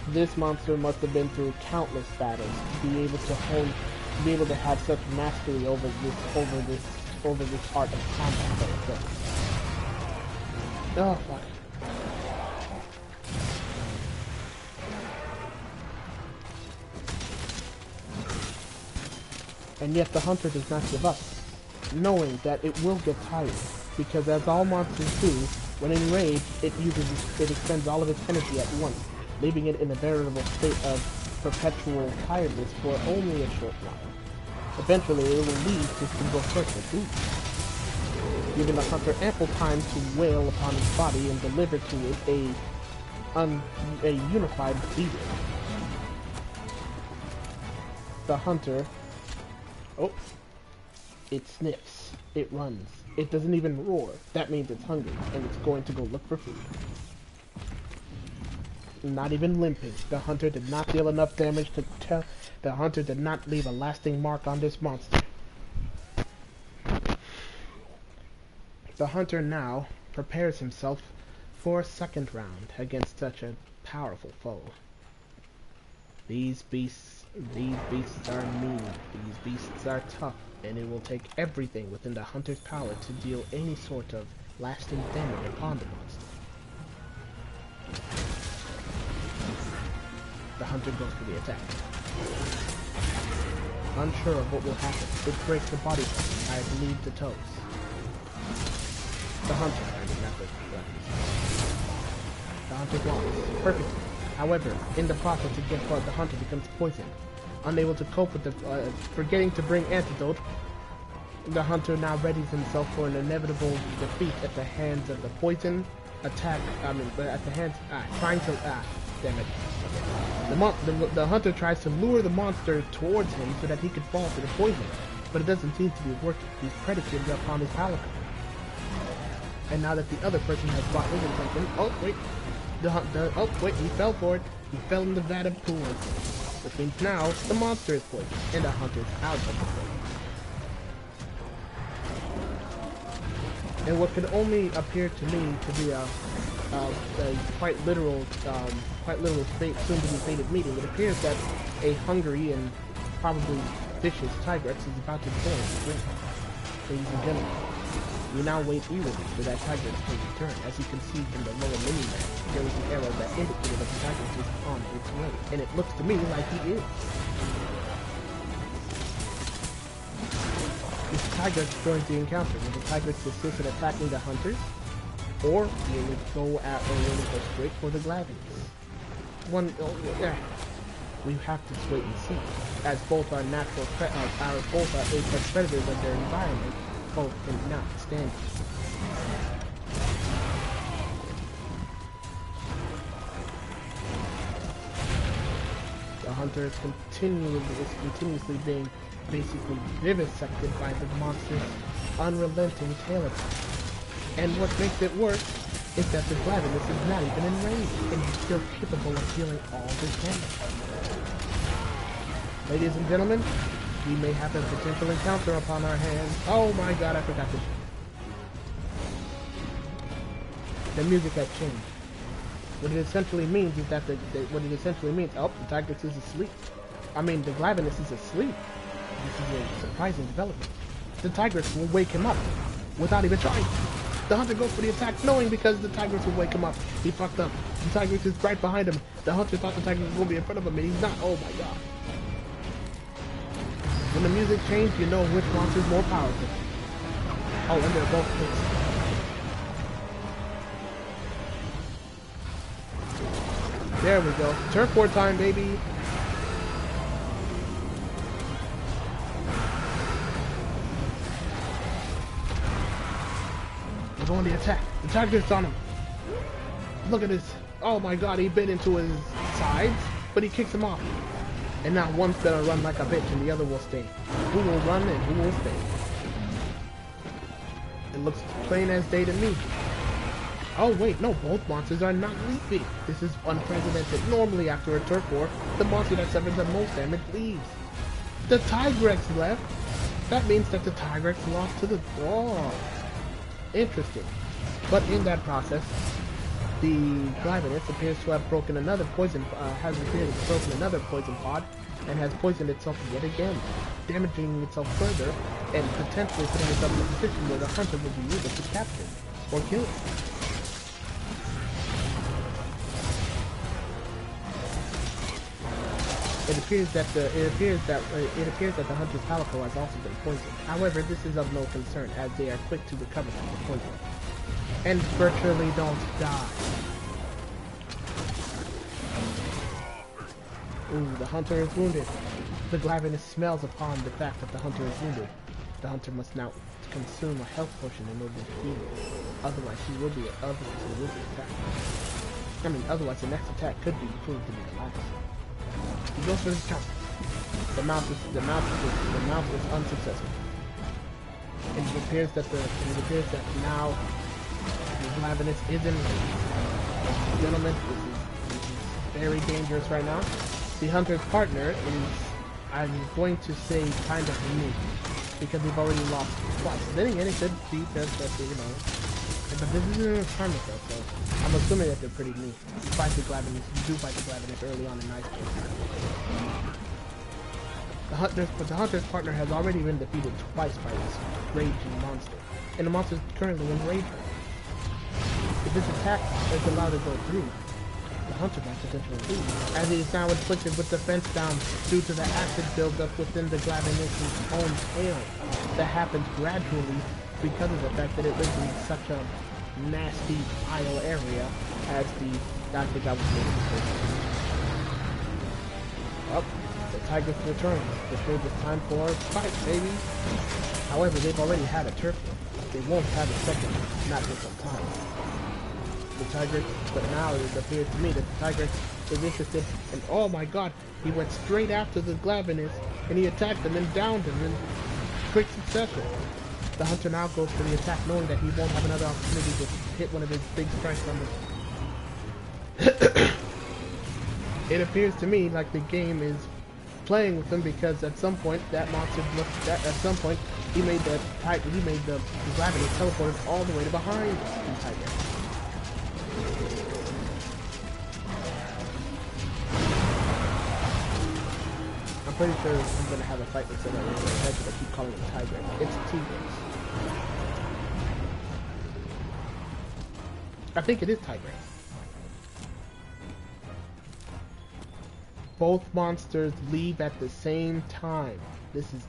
This monster must have been through countless battles to be able to have such mastery over this art of combat. Oh fuck. And yet the hunter does not give up, knowing that it will get tired, because as all monsters do, when enraged, it expends all of its energy at once, leaving it in a veritable state of perpetual tiredness for only a short while. Eventually, it will leave to single search for food, giving the hunter ample time to wail upon its body and deliver to it a unified feeder. The hunter, it sniffs, it runs, it doesn't even roar. That means it's hungry, and it's going to go look for food. Not even limping. The hunter did not deal enough damage to tell. The hunter did not leave a lasting mark on this monster. The hunter now prepares himself for a second round against such a powerful foe. These beasts are mean. These beasts are tough, and it will take everything within the hunter's power to deal any sort of lasting damage upon the monster. The hunter goes for the attack. Unsure of what will happen, it breaks the body part, I believe the toes. The hunter blocks perfectly. However, in the process to get caught, the hunter becomes poisoned. Unable to cope with forgetting to bring antidote, the hunter now readies himself for an inevitable defeat at the hands of the poison attack. But at the hands, trying to damn it. The hunter tries to lure the monster towards him so that he could fall to the poison, but it doesn't seem to be working. He's predicated upon his palico. And now that the other person has bought into something, oh wait, he fell for it. He fell in the vat of poison, which means now the monster is poisoned and the hunter is out of the poison. And what could only appear to me to be a quite literal soon to be fated meeting, it appears that a hungry and probably vicious Tigrex is about to join the ring. Ladies and gentlemen, we now wait eagerly for that Tigrex to return. As you can see from the lower mini-map, there was an arrow that indicated that the Tigrex was on its way, and it looks to me like he is. Is the Tigrex going to encounter? Will the Tigrex assist in attacking the hunters? Or will it go straight for the Glavines? We have to wait and see, as both are both are apex predators of their environment, both cannot stand it. The hunter is continuously being basically vivisected by the monster's unrelenting tail attack. And what makes it worse is that the Glavinus is not even enraged, and he's still capable of dealing all this damage. Ladies and gentlemen, we may have a potential encounter upon our hands. Oh my god, I forgot to... The music has changed. What it essentially means is that the Tigrex is asleep. The Glavinus is asleep. This is a surprising development. The Tigrex will wake him up without even trying. The hunter goes for the attack, knowing because the Tigrex will wake him up. He fucked up. The Tigrex is right behind him. The hunter thought the Tigrex was going to be in front of him, and he's not. Oh my god. When the music changed, you know which monster is more powerful. Oh, and they're both hits. There we go. Turf war time, baby. On the attack. The Tigrex on him. Look at this. Oh my god, he bit into his sides, but he kicks him off. And now one's gonna run like a bitch and the other will stay. Who will run and who will stay? It looks plain as day to me. Oh wait, no, both monsters are not leaping. This is unprecedented. Normally after a turf war, the monster that suffers the most damage leaves. The Tigrex left. That means that the Tigrex lost to the... Oh. Interesting. But in that process, the Glavinus appears to have broken another poison, pod, and has poisoned itself yet again, damaging itself further, and potentially putting itself in a position where the hunter will be able to capture or kill it. It appears that the hunter's palico has also been poisoned. However, this is of no concern, as they are quick to recover from the poison and virtually don't die. Ooh, the hunter is wounded. The Glavinus smells upon the fact that the hunter is wounded. The hunter must now consume a health potion in order to heal it. Otherwise, he will be attacked. Otherwise the next attack could be proved to be the last. He goes for his counter. The mouth is unsuccessful. And it appears that now the Glavinus is in range. Gentlemen, this is very dangerous right now. The hunter's partner is, I'm going to say, kind of unique, because we've already lost twice. Then again, it could be just that, but this isn't a Karmica, so I'm assuming that they're pretty neat. You fight the Glavinus, you do fight the Glavinus early on in Ice Game. But the hunter's partner has already been defeated twice by this raging monster, and the monster is currently in rage mode. If this attack is allowed to go through, the hunter might potentially lose, as he is now inflicted with defense down due to the acid buildup within the Glavinus' own tail that happens gradually because of the fact that it lives in such a nasty isle area as I think I was able to say. Up, the Tigrex returns. This means it's time for a fight, baby. However, they've already had a turf war. They won't have a second, not for some time. the Tigrex, but now it appears to me that the Tigrex is interested, and oh my god, he went straight after the Glavenus, and he attacked him and downed him in quick succession. The hunter now goes for the attack, knowing that he won't have another opportunity to hit one of his big strikes on him. It appears to me like the game is playing with him, because at some point that monster at some point he made the Glavenus teleported all the way to behind the Tiger. I'm pretty sure I'm gonna have a fight with someone in my head, but I keep calling it Tiger. It's Tigrex. I think it is Tigrex. Both monsters leave at the same time. This is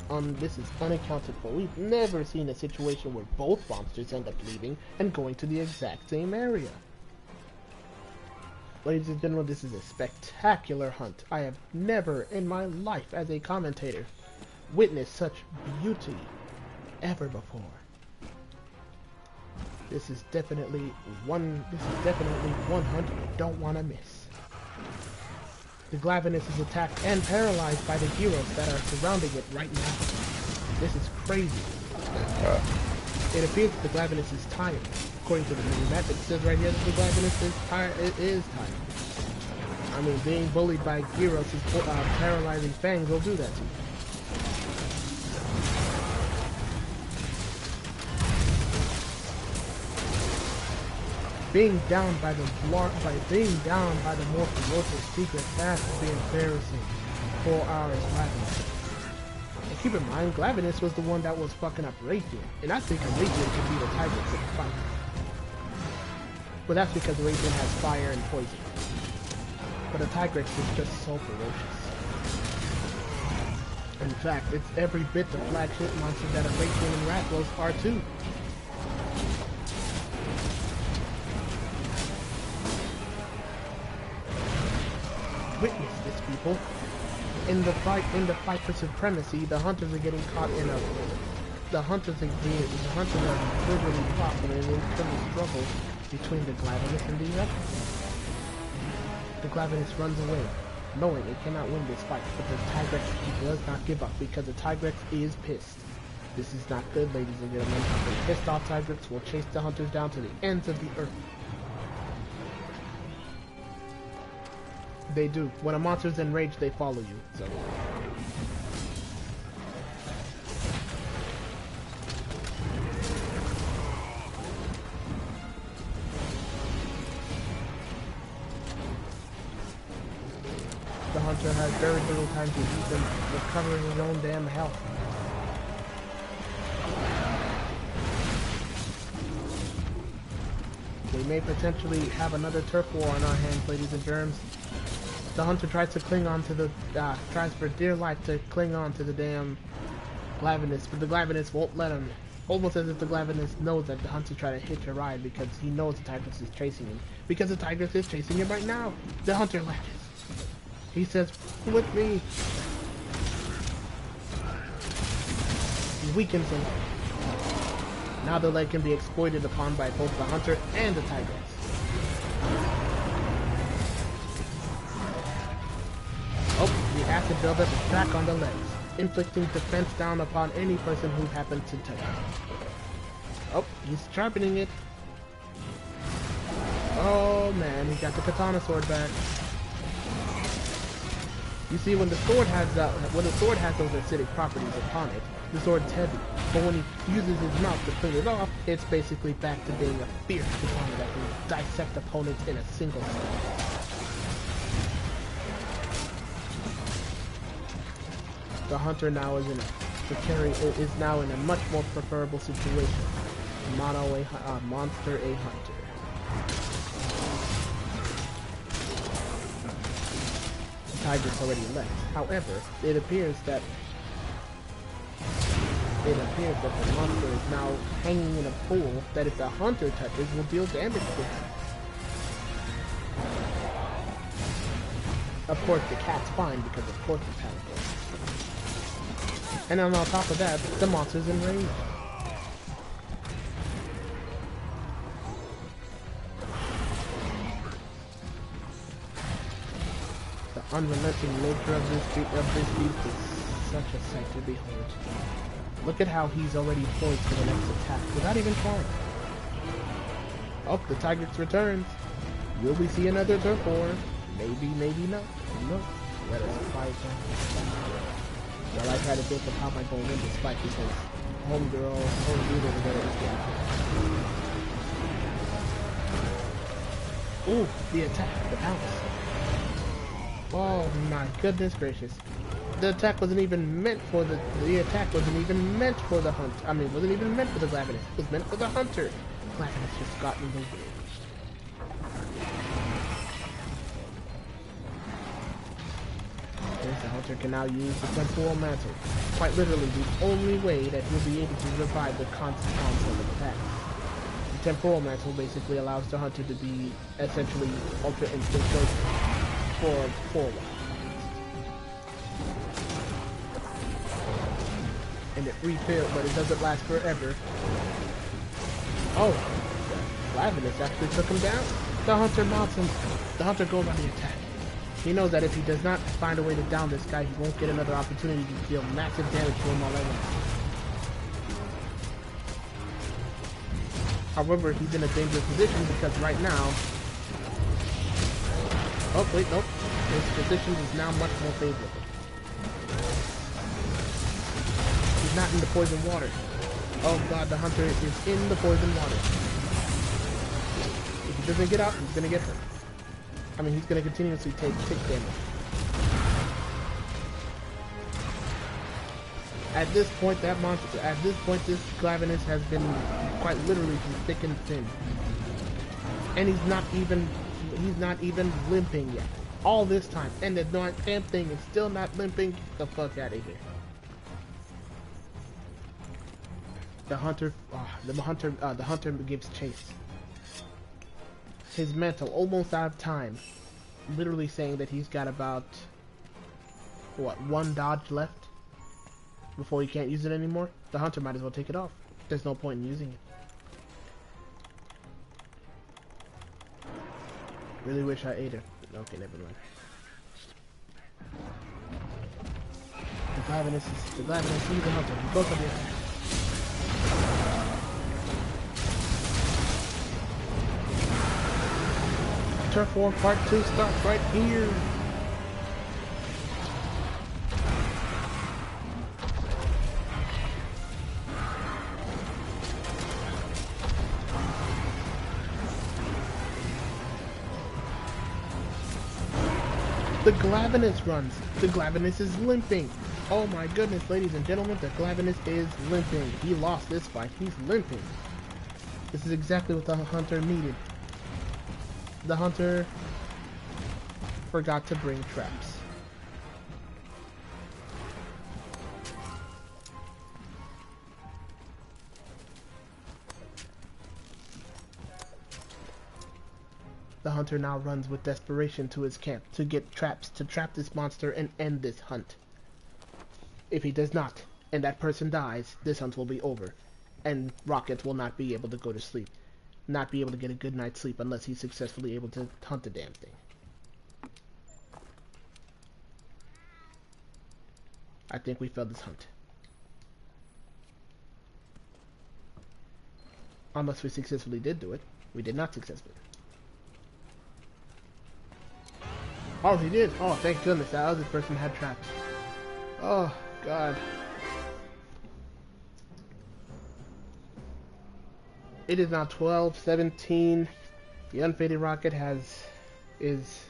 unaccountable. We've never seen a situation where both monsters end up leaving and going to the exact same area. Ladies and gentlemen, this is a spectacular hunt. I have never in my life as a commentator witnessed such beauty ever before. This is definitely one hunt you don't want to miss. The Glavenus is attacked and paralyzed by the heroes that are surrounding it right now. This is crazy. It appears that the Glavenus is tired. According to the mini-map, it says right here that the Glavenus is tired. It is tired. I mean, being bullied by Gyros' paralyzing fangs will do that to you. Being down by the more ferocious secret, that would be embarrassing for our Glavenus. And keep in mind, Glavenus was the one that was fucking up Raytheon, and I think a Raytheon could be the Tigrex in the fight. But that's because Raytheon has fire and poison. But a Tigrex is just so ferocious. In fact, it's every bit the flagship monster that a Raytheon and Ratlos are too. Witness this, people. In the fight for supremacy, the hunters are getting caught in the hunters are literally caught in an internal struggle between the Glavenus and the other. The Glavenus runs away, knowing it cannot win this fight, but the Tigrex does not give up, because the Tigrex is pissed. This is not good, ladies and gentlemen. The pissed off Tigrex will chase the hunters down to the ends of the earth. They do. When a monster's enraged, they follow you. So. The hunter has very little time to even recover his own damn health. We may potentially have another turf war on our hands, ladies and germs. The hunter tries to cling on to the, tries for dear life to cling on to the damn Glavenus, but the Glavenus won't let him. Almost as if the Glavenus knows that the hunter trying to hitch a ride, because he knows the Tigrex is chasing him. Because the Tigrex is chasing him right now. The hunter latches. He says, with me. He weakens him. Now the leg can be exploited upon by both the hunter and the Tigrex. Oh, the acid buildup is back on the legs, inflicting defense down upon any person who happens to touch it. Oh, he's sharpening it. Oh man, he got the katana sword back. You see, when the sword has those acidic properties upon it, the sword's heavy. But when he uses his mouth to clean it off, it's basically back to being a fierce katana that can dissect opponents in a single stab. The hunter now is now in a much more preferable situation. Monster a hunter. The Tigrex already left. However, it appears that the monster is now hanging in a pool that if the hunter touches will deal damage to him. Of course, the cat's fine because of course it's powerful. And then on top of that, the monster's enraged. unrelenting nature of this beast is such a sight to behold. Look at how he's already poised for the next attack without even trying. Oh, the Tigrex returns. Will we see another turf war? Maybe, maybe not. Who knows? Let us fight them. Well, I try to think of how I'm going to win this fight because homegirl, homegirl is better than me. Ooh, the attack, the pounce. Oh my goodness gracious. The attack wasn't even meant for the attack wasn't even meant for the hunt. I mean, wasn't even meant for the Glavenus. It was meant for the hunter. Glavenus just got in the way. The hunter can now use the temporal mantle. Quite literally, the only way that he'll be able to survive the constant onslaught of attack. The temporal mantle basically allows the hunter to be essentially ultra instant for a while. And it refills, but it doesn't last forever. Oh, Glavenus actually took him down. The hunter mounts him. The hunter goes on the attack. He knows that if he does not find a way to down this guy, he won't get another opportunity to deal massive damage to him all at once. However, he's in a dangerous position because right now... Oh, wait, nope. His position is now much more favorable. He's not in the poison water. Oh god, the hunter is in the poison water. If he doesn't get out, he's gonna get hurt. I mean, he's gonna continuously take damage. At this point, this Glavenus has been quite literally through thick and thin. And he's not even limping yet. All this time. And the damn thing is still not limping. Get the fuck out of here. The hunter gives chase. His mantle almost out of time. Literally saying that he's got about what, one dodge left before he can't use it anymore. The hunter might as well take it off. There's no point in using it. Really wish I ate it. Okay, never mind. The Glavenus, he's the hunter. He goes on the attack. Turf War Part 2 starts right here. The Glavenus runs. The Glavenus is limping. Oh my goodness, ladies and gentlemen, the Glavenus is limping. He lost this fight. He's limping. This is exactly what the hunter needed. The hunter forgot to bring traps. The hunter now runs with desperation to his camp to get traps to trap this monster and end this hunt. If he does not, and that person dies, this hunt will be over, and Rocket will not be able to go to sleep. Not be able to get a good night's sleep unless he's successfully able to hunt the damn thing. I think we failed this hunt. Unless we successfully did do it. We did not successfully. Oh, he did. Oh, thank goodness. That other person had traps. Oh, God. It is now 12-17. The unfaded Rocket is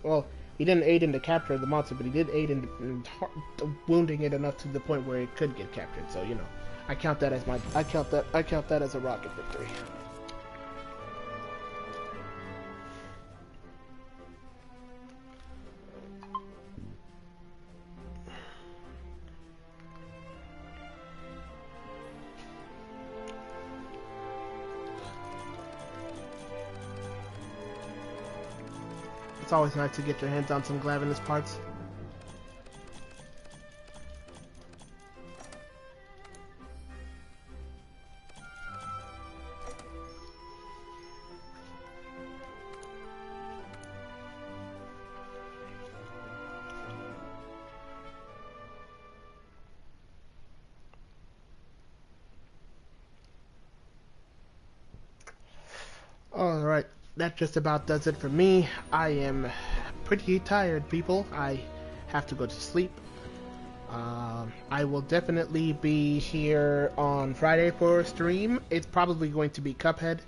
well, he didn't aid in the capture of the monster, but he did aid in wounding it enough to the point where it could get captured. So, you know, I count that as a Rocket victory. It's always nice to get your hands on some Glavenus parts. that just about does it for me. I am pretty tired, people. I have to go to sleep. I will definitely be here on Friday for a stream. It's probably going to be Cuphead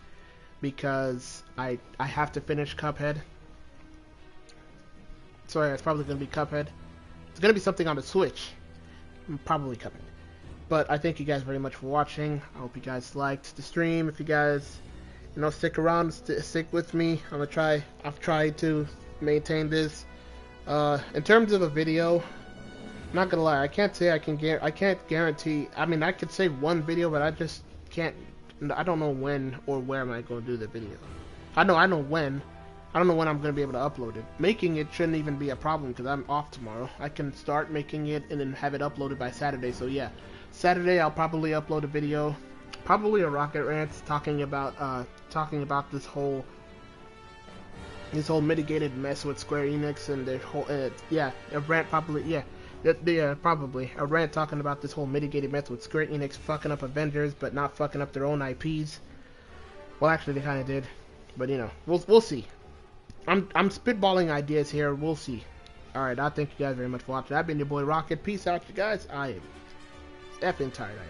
because I have to finish Cuphead. Sorry, it's probably going to be Cuphead. It's going to be something on the Switch. Probably Cuphead. But I thank you guys very much for watching. I hope you guys liked the stream. If you guys, stick around, stick with me. I've tried to maintain this. In terms of a video, not gonna lie, I can't say I can't guarantee. I mean, I could say one video, but I just can't. I don't know when or where am I going to do the video. I know when. I don't know when I'm going to be able to upload it. Making it shouldn't even be a problem because I'm off tomorrow. I can start making it and then have it uploaded by Saturday. So yeah, Saturday I'll probably upload a video, probably a Rocket Rant talking about this whole mitigated mess with Square Enix and their whole a rant probably a rant talking about this whole mitigated mess with Square Enix fucking up Avengers but not fucking up their own IPs. Well, actually they kind of did, but we'll see. I'm spitballing ideas here. We'll see. Alright, I thank you guys very much for watching. I've been your boy Rocket. Peace out, you guys. I am effing tired. I am.